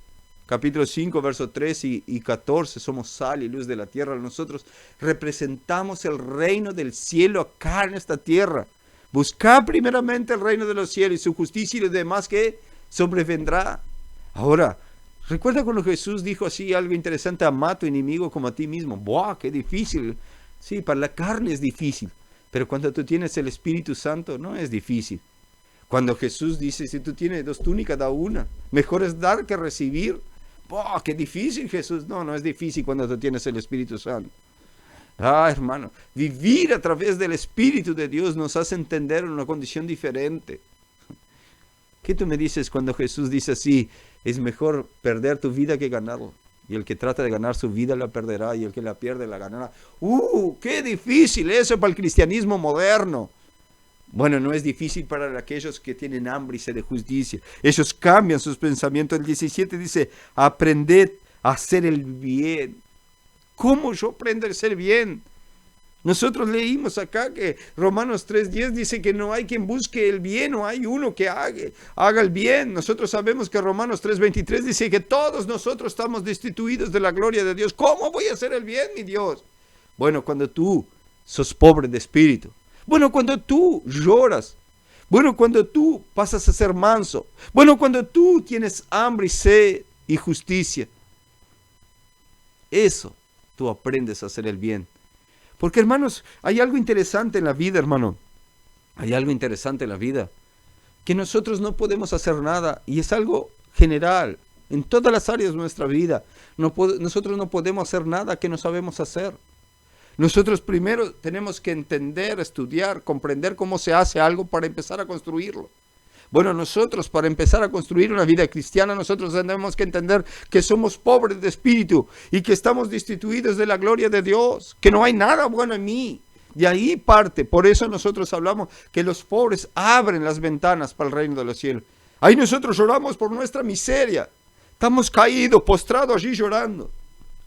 capítulo 5, versos 13 y 14, somos sal y luz de la tierra. Nosotros representamos el reino del cielo acá en esta tierra. Buscad primeramente el reino de los cielos y su justicia y lo demás que sobrevendrá. Ahora, recuerda cuando Jesús dijo así algo interesante: ama a tu enemigo como a ti mismo. ¡Buah, qué difícil! Sí, para la carne es difícil, pero cuando tú tienes el Espíritu Santo no es difícil. Cuando Jesús dice, si tú tienes 2 túnicas, da una. Mejor es dar que recibir. ¡Buah, qué difícil, Jesús! No, no es difícil cuando tú tienes el Espíritu Santo. Ah, hermano, vivir a través del Espíritu de Dios nos hace entender una condición diferente. ¿Qué tú me dices cuando Jesús dice así? Es mejor perder tu vida que ganarla. Y el que trata de ganar su vida la perderá, y el que la pierde la ganará. ¡Qué difícil eso para el cristianismo moderno! Bueno, no es difícil para aquellos que tienen hambre y sed de justicia. Ellos cambian sus pensamientos. El 17 dice, aprended a hacer el bien. ¿Cómo yo aprendo a hacer bien? Nosotros leímos acá que Romanos 3:10 dice que no hay quien busque el bien, no hay uno que haga el bien. Nosotros sabemos que Romanos 3:23 dice que todos nosotros estamos destituidos de la gloria de Dios. ¿Cómo voy a hacer el bien, mi Dios? Bueno, cuando tú sos pobre de espíritu. Bueno, cuando tú lloras. Bueno, cuando tú pasas a ser manso. Bueno, cuando tú tienes hambre y sed y justicia. Eso, tú aprendes a hacer el bien. Porque, hermanos, hay algo interesante en la vida, hermano. Hay algo interesante en la vida. Que nosotros no podemos hacer nada. Y es algo general. En todas las áreas de nuestra vida. Nosotros no podemos hacer nada que no sabemos hacer. Nosotros primero tenemos que entender, estudiar, comprender cómo se hace algo para empezar a construirlo. Bueno, nosotros para empezar a construir una vida cristiana, nosotros tenemos que entender que somos pobres de espíritu y que estamos destituidos de la gloria de Dios, que no hay nada bueno en mí. De ahí parte, por eso nosotros hablamos que los pobres abren las ventanas para el reino de los cielos. Ahí nosotros lloramos por nuestra miseria. Estamos caídos, postrados allí llorando.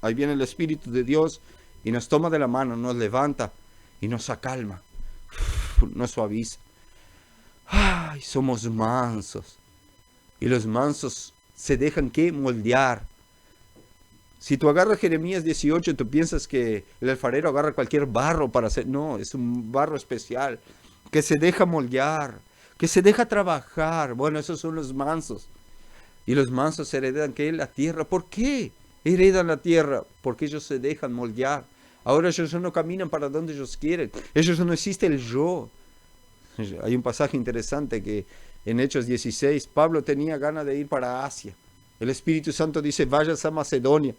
Ahí viene el Espíritu de Dios y nos toma de la mano, nos levanta y nos acalma, nos suaviza. Ay, somos mansos. Y los mansos se dejan ¿qué? Moldear. Si tú agarras Jeremías 18, tú piensas que el alfarero agarra cualquier barro para hacer. No, es un barro especial que se deja moldear, que se deja trabajar. Bueno, esos son los mansos. Y los mansos heredan ¿qué? La tierra. ¿Por qué heredan la tierra? Porque ellos se dejan moldear. Ahora ellos no caminan para donde ellos quieren. Ellos no existe el yo. Hay un pasaje interesante que en Hechos 16, Pablo tenía ganas de ir para Asia. El Espíritu Santo dice, vayas a Macedonia.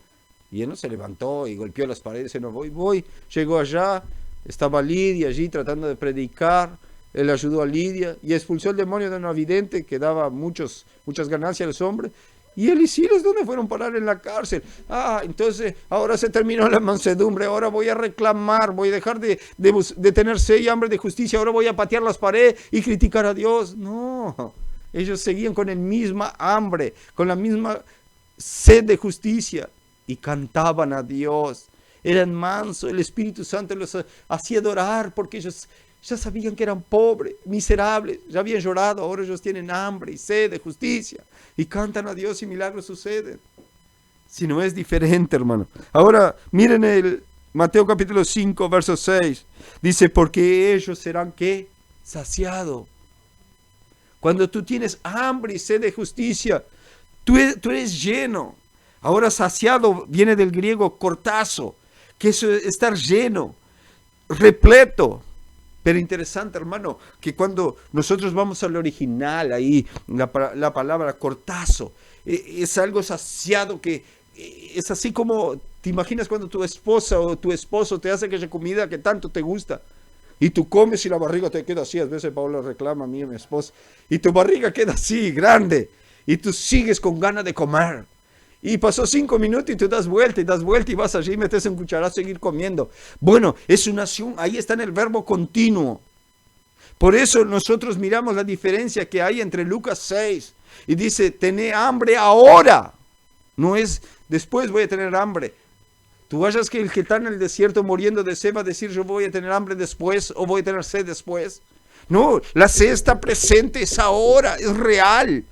Y él no se levantó y golpeó las paredes, dice, no, voy. Llegó allá, estaba Lidia allí tratando de predicar. Él ayudó a Lidia y expulsó el demonio de una vidente que daba muchas ganancias a los hombres. Y él y Silas, ¿dónde fueron a parar? En la cárcel. Entonces, ahora se terminó la mansedumbre. Ahora voy a reclamar. Voy a dejar de tener sed y hambre de justicia. Ahora voy a patear las paredes y criticar a Dios. No. Ellos seguían con el misma hambre, con la misma sed de justicia. Y cantaban a Dios. Eran mansos. El Espíritu Santo los hacía adorar porque ellos Ya sabían que eran pobres, miserables, ya habían llorado, ahora ellos tienen hambre y sed de justicia y cantan a Dios y milagros suceden. Si no es diferente, hermano. Ahora miren el Mateo capítulo 5, verso 6. Dice, porque ellos serán, ¿qué? Saciados. Cuando tú tienes hambre y sed de justicia, tú eres lleno. Ahora saciado viene del griego cortazo, que es estar lleno, repleto. Pero interesante, hermano, que cuando nosotros vamos al original, ahí la palabra cortazo, es algo saciado que es así como, ¿te imaginas cuando tu esposa o tu esposo te hace aquella comida que tanto te gusta? Y tú comes y la barriga te queda así, a veces Paola reclama a mí y a mi esposa, y tu barriga queda así, grande, y tú sigues con ganas de comer. Y pasó 5 minutos y tú das vuelta y vas allí y metes un cucharazo a seguir comiendo. Bueno, es una acción, ahí está en el verbo continuo. Por eso nosotros miramos la diferencia que hay entre Lucas 6 y dice, tené hambre ahora. No es, después voy a tener hambre. Tú vayas que el que está en el desierto muriendo de sed va a decir, yo voy a tener hambre después o voy a tener sed después. No, la sed está presente, es ahora, es real.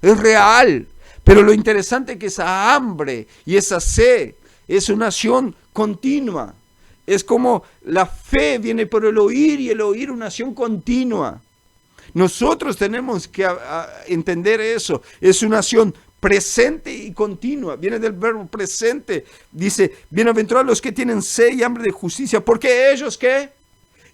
Es real. Pero lo interesante es que esa hambre y esa sed es una acción continua. Es como la fe viene por el oír y el oír una acción continua. Nosotros tenemos que entender eso. Es una acción presente y continua. Viene del verbo presente. Dice, bienaventurados los que tienen sed y hambre de justicia. Porque ellos, ¿qué?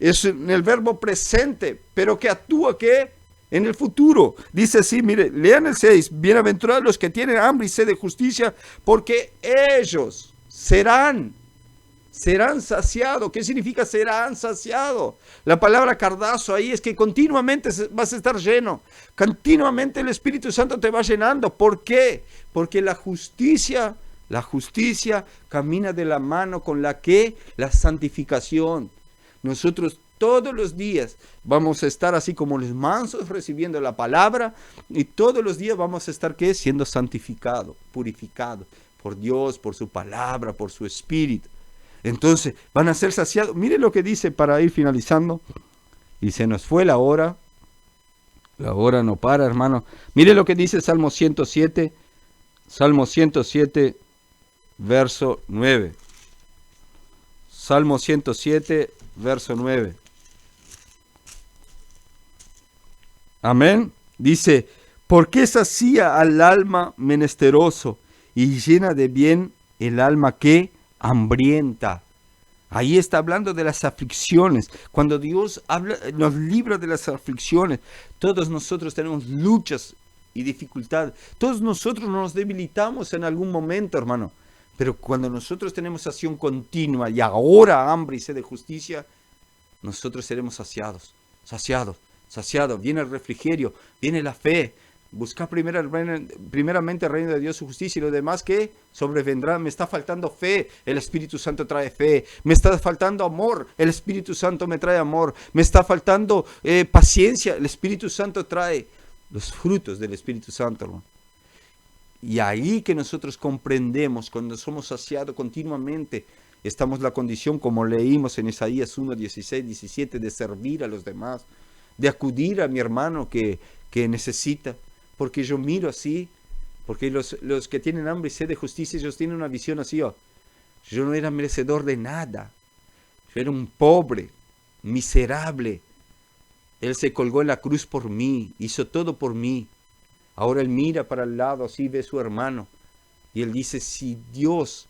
Es en el verbo presente, pero que actúa, ¿qué? En el futuro. Dice así, mire, lean el 6. Bienaventurados los que tienen hambre y sed de justicia, porque ellos serán saciados. ¿Qué significa serán saciados? La palabra cardazo ahí es que continuamente vas a estar lleno. Continuamente el Espíritu Santo te va llenando. ¿Por qué? Porque la justicia camina de la mano con la santificación. Nosotros todos los días vamos a estar así como los mansos recibiendo la palabra y todos los días vamos a estar, ¿qué? Siendo santificados, purificados por Dios, por su palabra, por su Espíritu. Entonces van a ser saciados. Mire lo que dice para ir finalizando. Y se nos fue la hora. La hora no para, hermano. Mire lo que dice Salmo 107. Salmo 107, verso 9. Salmo 107, verso 9. Amén. Dice, ¿por qué sacía al alma menesteroso y llena de bien el alma que hambrienta? Ahí está hablando de las aflicciones. Cuando Dios nos libra de las aflicciones, todos nosotros tenemos luchas y dificultades. Todos nosotros nos debilitamos en algún momento, hermano. Pero cuando nosotros tenemos acción continua y ahora hambre y sed de justicia, nosotros seremos saciados. Viene el refrigerio, viene la fe. Busca primeramente el reino de Dios, su justicia y lo demás que sobrevendrá. Me está faltando fe, el Espíritu Santo trae fe. Me está faltando amor, el Espíritu Santo me trae amor. Me está faltando paciencia, el Espíritu Santo trae los frutos del Espíritu Santo, hermano. Y ahí que nosotros comprendemos, cuando somos saciados continuamente, estamos en la condición, como leímos en Isaías 1, 16, 17, de servir a los demás, de acudir a mi hermano que necesita. Porque yo miro así, porque los que tienen hambre y sed de justicia, ellos tienen una visión así, yo no era merecedor de nada, yo era un pobre, miserable, Él se colgó en la cruz por mí, hizo todo por mí, ahora Él mira para el lado, así ve a su hermano, y Él dice, si Dios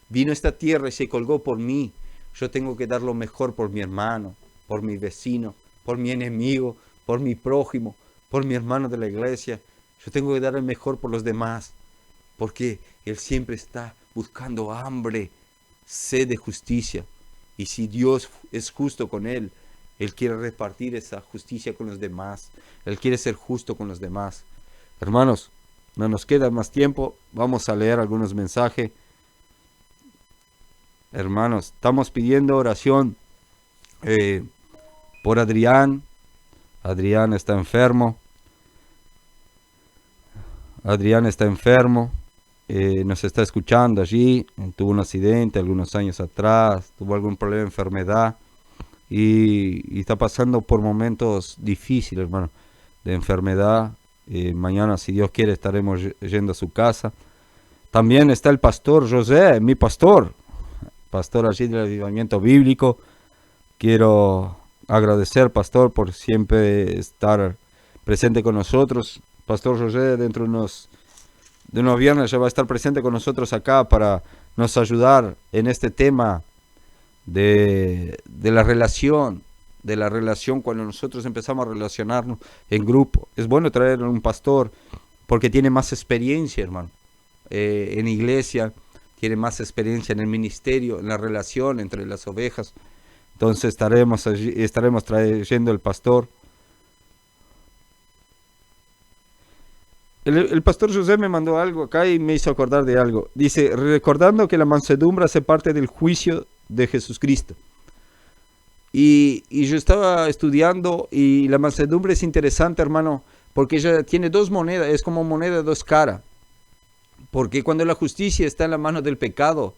vino a esta tierra y se colgó por mí, yo tengo que dar lo mejor por mi hermano, por mi vecino, por mi enemigo, por mi prójimo, por mi hermano de la iglesia. Yo tengo que dar el mejor por los demás, porque Él siempre está buscando hambre, sed de justicia. Y si Dios es justo con Él, Él quiere repartir esa justicia con los demás. Él quiere ser justo con los demás. Hermanos, no nos queda más tiempo. Vamos a leer algunos mensajes. Hermanos, estamos pidiendo oración por Adrián. Adrián está enfermo. Nos está escuchando allí. Tuvo un accidente algunos años atrás. Tuvo algún problema de enfermedad. y está pasando por momentos difíciles, hermano, de enfermedad. Mañana, si Dios quiere, estaremos yendo a su casa. También está el pastor José, mi pastor allí del Avivamiento Bíblico. Quiero agradecer, pastor, por siempre estar presente con nosotros. Pastor José, dentro de unos viernes ya va a estar presente con nosotros acá para nos ayudar en este tema de la relación, cuando nosotros empezamos a relacionarnos en grupo. Es bueno traer a un pastor porque tiene más experiencia, hermano, en iglesia, tiene más experiencia en el ministerio, en la relación entre las ovejas. Entonces estaremos trayendo el pastor. El pastor José me mandó algo acá y me hizo acordar de algo. Dice, recordando que la mansedumbre hace parte del juicio de Jesucristo. Y yo estaba estudiando y la mansedumbre es interesante, hermano, porque ella tiene dos monedas, es como moneda de dos caras. Porque cuando la justicia está en la mano del pecado,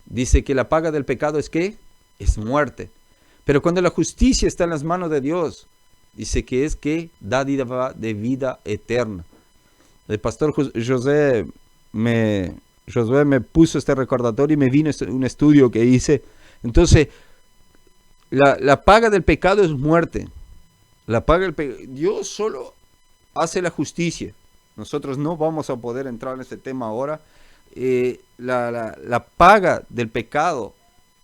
dice que la paga del pecado es ¿qué? Es muerte. Pero cuando la justicia está en las manos de Dios, dice que es que dádiva de vida eterna. El pastor Josué me puso este recordatorio y me vino un estudio que hice. Entonces, la paga del pecado es muerte. Dios solo hace la justicia. Nosotros no vamos a poder entrar en este tema ahora. La paga del pecado,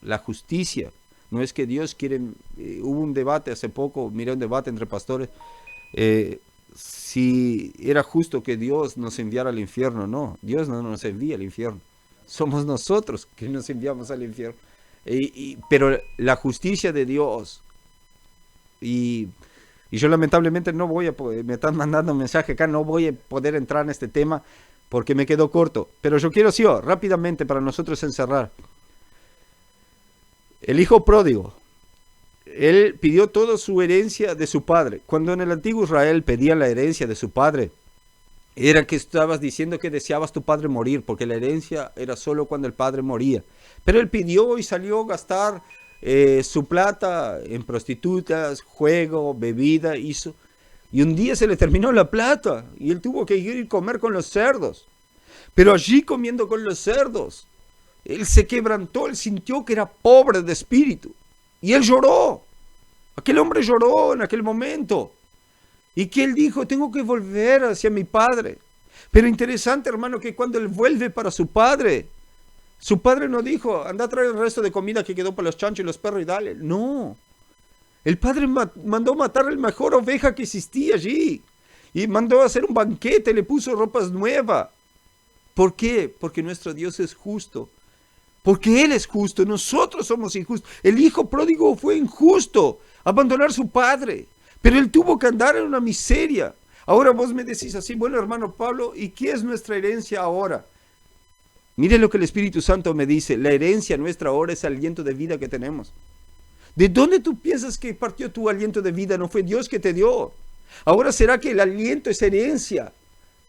la justicia, no es que Dios quiere. Hubo un debate hace poco, miré un debate entre pastores, si era justo que Dios nos enviara al infierno. No, Dios no nos envía al infierno. Somos nosotros que nos enviamos al infierno. Pero la justicia de Dios, y yo lamentablemente no voy a poder, me están mandando un mensaje acá, no voy a poder entrar en este tema porque me quedó corto. Pero yo quiero, sí, rápidamente para nosotros encerrar. El hijo pródigo, él pidió toda su herencia de su padre. Cuando en el antiguo Israel pedían la herencia de su padre, era que estabas diciendo que deseabas tu padre morir, porque la herencia era solo cuando el padre moría. Pero él pidió y salió a gastar su plata en prostitutas, juego, bebida, hizo. Y un día se le terminó la plata y él tuvo que ir a comer con los cerdos. Pero allí comiendo con los cerdos, él se quebrantó, él sintió que era pobre de espíritu. Y él lloró. Aquel hombre lloró en aquel momento. Y que él dijo, tengo que volver hacia mi padre. Pero interesante, hermano, que cuando él vuelve para su padre no dijo, anda a traer el resto de comida que quedó para los chanchos y los perros y dale. No. El padre mandó matar la mejor oveja que existía allí. Y mandó a hacer un banquete, le puso ropas nuevas. ¿Por qué? Porque nuestro Dios es justo. Porque Él es justo, nosotros somos injustos. El hijo pródigo fue injusto, abandonar a su padre. Pero él tuvo que andar en una miseria. Ahora vos me decís así, bueno, hermano Pablo, ¿y qué es nuestra herencia ahora? Mire lo que el Espíritu Santo me dice, la herencia nuestra ahora es el aliento de vida que tenemos. ¿De dónde tú piensas que partió tu aliento de vida? No fue Dios que te dio. Ahora será que el aliento es herencia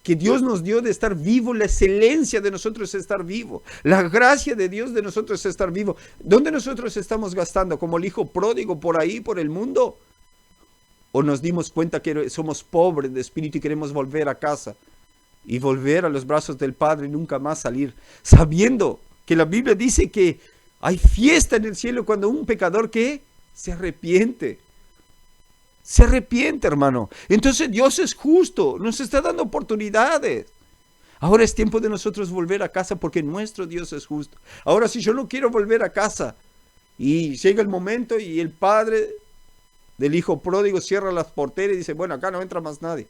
que Dios nos dio de estar vivo, la excelencia de nosotros es estar vivo, la gracia de Dios de nosotros es estar vivo. ¿Dónde nosotros estamos gastando? ¿Como el hijo pródigo por ahí, por el mundo? ¿O nos dimos cuenta que somos pobres de espíritu y queremos volver a casa y volver a los brazos del Padre y nunca más salir? Sabiendo que la Biblia dice que hay fiesta en el cielo cuando un pecador que se arrepiente. Se arrepiente, hermano. Entonces Dios es justo, nos está dando oportunidades. Ahora es tiempo de nosotros volver a casa porque nuestro Dios es justo. Ahora si yo no quiero volver a casa y llega el momento y el padre del hijo pródigo cierra las porteras y dice, bueno, acá no entra más nadie.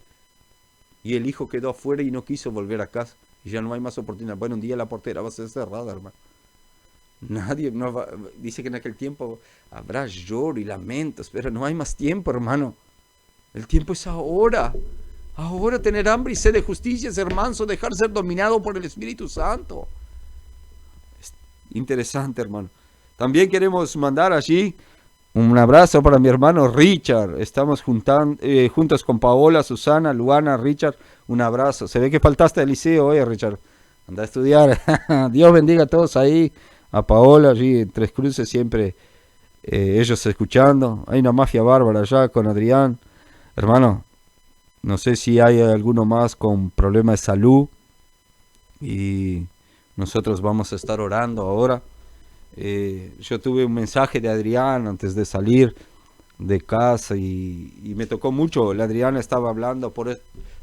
Y el hijo quedó afuera y no quiso volver a casa. Y ya no hay más oportunidad. Bueno, un día la portera va a ser cerrada, hermano. Nadie no va, dice que en aquel tiempo habrá lloro y lamentos, pero no hay más tiempo, hermano. El tiempo es ahora. Ahora tener hambre y sed de justicia, ser manso, dejar ser dominado por el Espíritu Santo. Es interesante, hermano. También queremos mandar allí un abrazo para mi hermano Richard. Estamos juntos con Paola, Susana, Luana, Richard. Un abrazo. Se ve que faltaste al liceo, Richard. Anda a estudiar. Dios bendiga a todos ahí. A Paola allí en Tres Cruces siempre ellos escuchando. Hay una mafia bárbara allá con Adrián. Hermano, no sé si hay alguno más con problemas de salud. Y nosotros vamos a estar orando ahora. Yo tuve un mensaje de Adrián antes de salir de casa y me tocó mucho. El Adrián estaba hablando por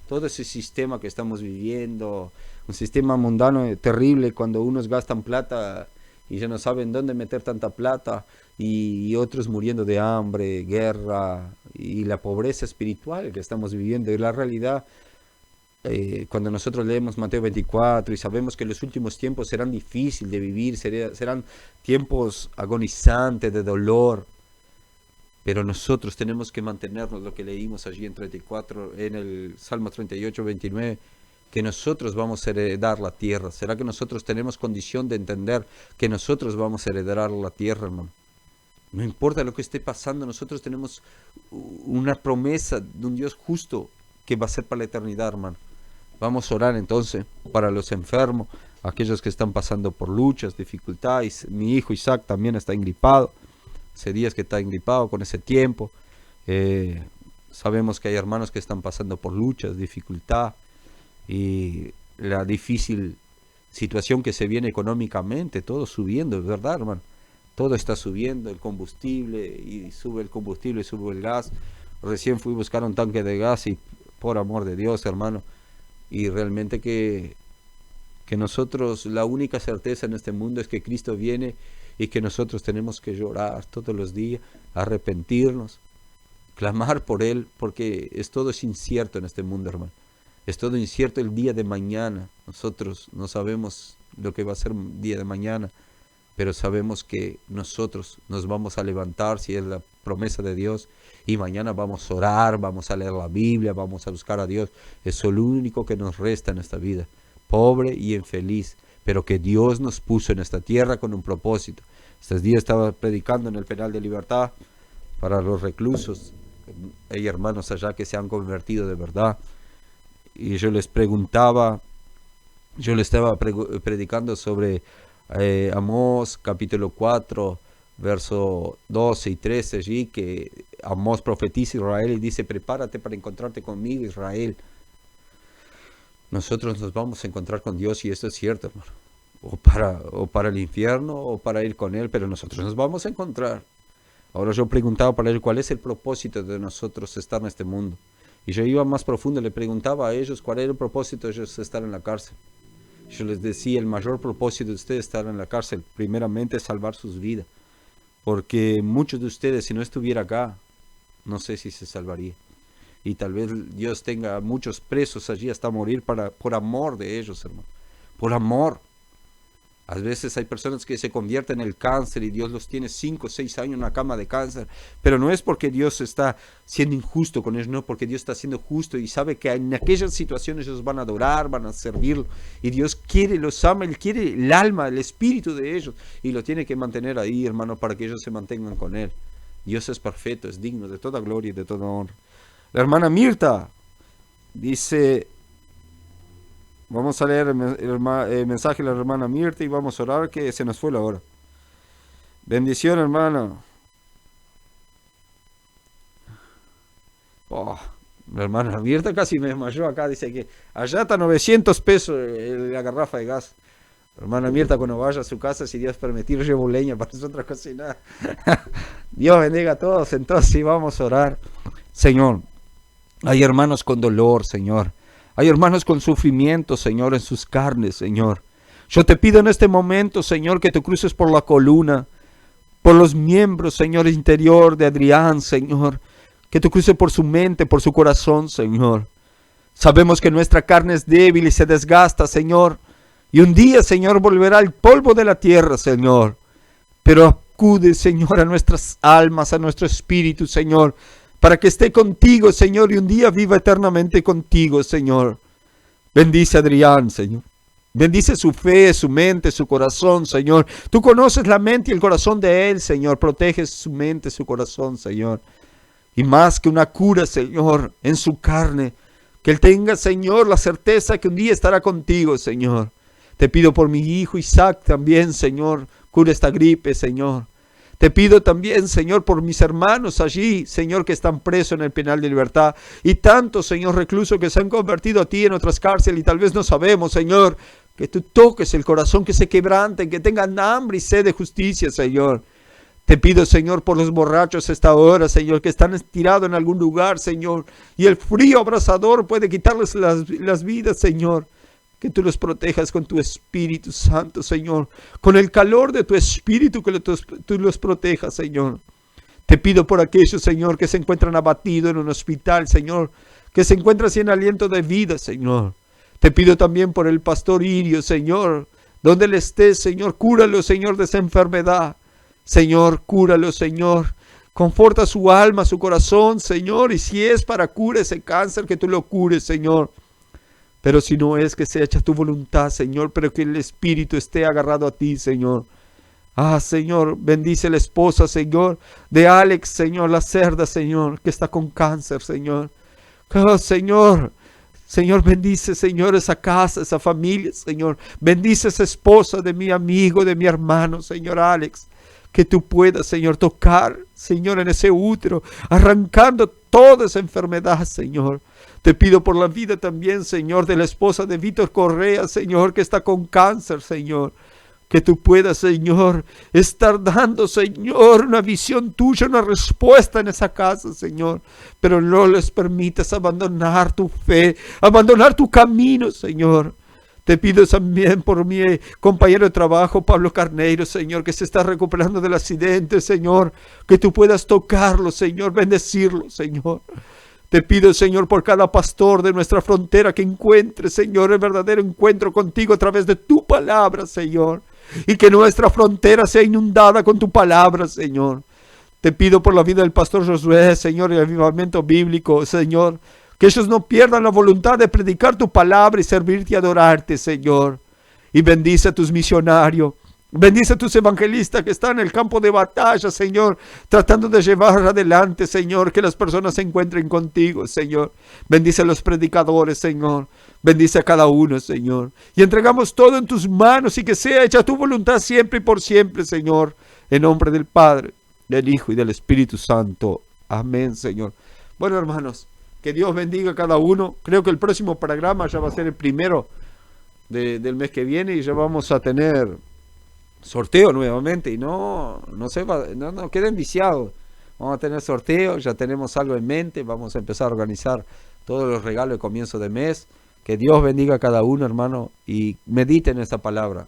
todo ese sistema que estamos viviendo, un sistema mundano terrible cuando unos gastan plata y ya no saben dónde meter tanta plata y otros muriendo de hambre, guerra y la pobreza espiritual que estamos viviendo. Y la realidad, cuando nosotros leemos Mateo 24 y sabemos que los últimos tiempos serán difíciles de vivir, serán tiempos agonizantes de dolor, pero nosotros tenemos que mantenernos, lo que leímos allí en 34, en el Salmo 38, 29, que nosotros vamos a heredar la tierra. ¿Será que nosotros tenemos condición de entender que nosotros vamos a heredar la tierra, hermano? No importa lo que esté pasando, nosotros tenemos una promesa de un Dios justo que va a ser para la eternidad, hermano. Vamos a orar entonces para los enfermos, aquellos que están pasando por luchas, dificultades. Mi hijo Isaac también está engripado. Hace días que está engripado con ese tiempo. Sabemos que hay hermanos que están pasando por luchas, dificultad y la difícil situación que se viene económicamente, todo subiendo, es verdad, hermano. Todo está subiendo, el combustible, y sube el combustible, sube el gas. Recién fui a buscar un tanque de gas y por amor de Dios, hermano, y realmente que nosotros, la única certeza en este mundo es que Cristo viene y que nosotros tenemos que llorar todos los días, arrepentirnos, clamar por Él, porque todo es incierto en este mundo, hermano. Es todo incierto el día de mañana. Nosotros no sabemos lo que va a ser el día de mañana, pero sabemos que nosotros nos vamos a levantar, si es la promesa de Dios, y mañana vamos a orar, vamos a leer la Biblia, vamos a buscar a Dios. Eso es lo único que nos resta en esta vida, pobre y infeliz, pero que Dios nos puso en esta tierra con un propósito. Estos días estaba predicando en el penal de Libertad para los reclusos. Hay hermanos allá que se han convertido de verdad, y yo les preguntaba, yo les estaba predicando sobre Amós capítulo 4, verso 12 y 13 allí, que Amós profetiza a Israel y dice: prepárate para encontrarte conmigo, Israel. Nosotros nos vamos a encontrar con Dios, y esto es cierto, hermano. O para el infierno o para ir con Él, pero nosotros nos vamos a encontrar. Ahora yo preguntaba para él cuál es el propósito de nosotros estar en este mundo. Y yo iba más profundo, le preguntaba a ellos cuál era el propósito de ellos estar en la cárcel. Yo les decía: el mayor propósito de ustedes estar en la cárcel, primeramente, es salvar sus vidas. Porque muchos de ustedes, si no estuviera acá, no sé si se salvaría. Y tal vez Dios tenga muchos presos allí hasta morir por amor de ellos, hermano. Por amor. A veces hay personas que se convierten en el cáncer y Dios los tiene 5 o 6 años en una cama de cáncer. Pero no es porque Dios está siendo injusto con ellos, no, porque Dios está siendo justo y sabe que en aquellas situaciones ellos van a adorar, van a servirlo. Y Dios quiere, los ama, Él quiere el alma, el espíritu de ellos. Y lo tiene que mantener ahí, hermano, para que ellos se mantengan con Él. Dios es perfecto, es digno de toda gloria y de toda honra. La hermana Mirta dice... Vamos a leer el mensaje de la hermana Mirta y vamos a orar, que se nos fue la hora. Bendición, hermano. Oh, la hermana Mirta casi me desmayó acá. Dice que allá está 900 pesos la garrafa de gas. Hermana Mirta, cuando vaya a su casa, si Dios permitir, llevo leña para nosotros cocinar. Dios bendiga a todos. Entonces sí, vamos a orar. Señor, hay hermanos con dolor, Señor. Hay hermanos con sufrimiento, Señor, en sus carnes, Señor. Yo te pido en este momento, Señor, que te cruces por la columna, por los miembros, Señor, interior de Adrián, Señor. Que te cruces por su mente, por su corazón, Señor. Sabemos que nuestra carne es débil y se desgasta, Señor. Y un día, Señor, volverá al polvo de la tierra, Señor. Pero acude, Señor, a nuestras almas, a nuestro espíritu, Señor, para que esté contigo, Señor, y un día viva eternamente contigo, Señor. Bendice a Adrián, Señor. Bendice su fe, su mente, su corazón, Señor. Tú conoces la mente y el corazón de él, Señor. Protege su mente, su corazón, Señor. Y más que una cura, Señor, en su carne, que él tenga, Señor, la certeza que un día estará contigo, Señor. Te pido por mi hijo Isaac también, Señor. Cura esta gripe, Señor. Te pido también, Señor, por mis hermanos allí, Señor, que están presos en el penal de libertad. Y tantos, Señor, reclusos que se han convertido a ti en otras cárceles y tal vez no sabemos, Señor. Que tú toques el corazón, que se quebranten, que tengan hambre y sed de justicia, Señor. Te pido, Señor, por los borrachos a esta hora, Señor, que están estirados en algún lugar, Señor. Y el frío abrasador puede quitarles las vidas, Señor. Que tú los protejas con tu Espíritu Santo, Señor. Con el calor de tu Espíritu, que tú los protejas, Señor. Te pido por aquellos, Señor, que se encuentran abatidos en un hospital, Señor. Que se encuentran sin aliento de vida, Señor. Te pido también por el pastor Irio, Señor. Donde él esté, Señor, cúralo, Señor, de esa enfermedad. Señor, cúralo, Señor. Conforta su alma, su corazón, Señor. Y si es para curar ese cáncer, que tú lo cures, Señor. Pero si no es, que sea hecha tu voluntad, Señor, pero que el Espíritu esté agarrado a ti, Señor. Ah, Señor, bendice la esposa, Señor, de Alex, Señor, la cerda, Señor, que está con cáncer, Señor. Oh, Señor, Señor, bendice, Señor, esa casa, esa familia, Señor. Bendice esa esposa de mi amigo, de mi hermano, Señor Alex. Que tú puedas, Señor, tocar, Señor, en ese útero, arrancando toda esa enfermedad, Señor. Te pido por la vida también, Señor, de la esposa de Víctor Correa, Señor, que está con cáncer, Señor. Que tú puedas, Señor, estar dando, Señor, una visión tuya, una respuesta en esa casa, Señor. Pero no les permitas abandonar tu fe, abandonar tu camino, Señor. Te pido también por mi compañero de trabajo, Pablo Carneiro, Señor, que se está recuperando del accidente, Señor. Que tú puedas tocarlo, Señor, bendecirlo, Señor. Te pido, Señor, por cada pastor de nuestra frontera que encuentre, Señor, el verdadero encuentro contigo a través de tu palabra, Señor. Y que nuestra frontera sea inundada con tu palabra, Señor. Te pido por la vida del pastor Josué, Señor, y el avivamiento bíblico, Señor. Que ellos no pierdan la voluntad de predicar tu palabra y servirte y adorarte, Señor. Y bendice a tus misionarios. Bendice a tus evangelistas que están en el campo de batalla, Señor, tratando de llevar adelante, Señor, que las personas se encuentren contigo, Señor. Bendice a los predicadores, Señor. Bendice a cada uno, Señor. Y entregamos todo en tus manos y que sea hecha tu voluntad siempre y por siempre, Señor. En nombre del Padre, del Hijo y del Espíritu Santo. Amén, Señor. Bueno, hermanos, que Dios bendiga a cada uno. Creo que el próximo programa ya va a ser el primero del mes que viene y ya vamos a tener sorteo nuevamente y no queden viciados. Vamos a tener sorteo, ya tenemos algo en mente, vamos a empezar a organizar todos los regalos de comienzo de mes. Que Dios bendiga a cada uno, hermano, y mediten esta palabra.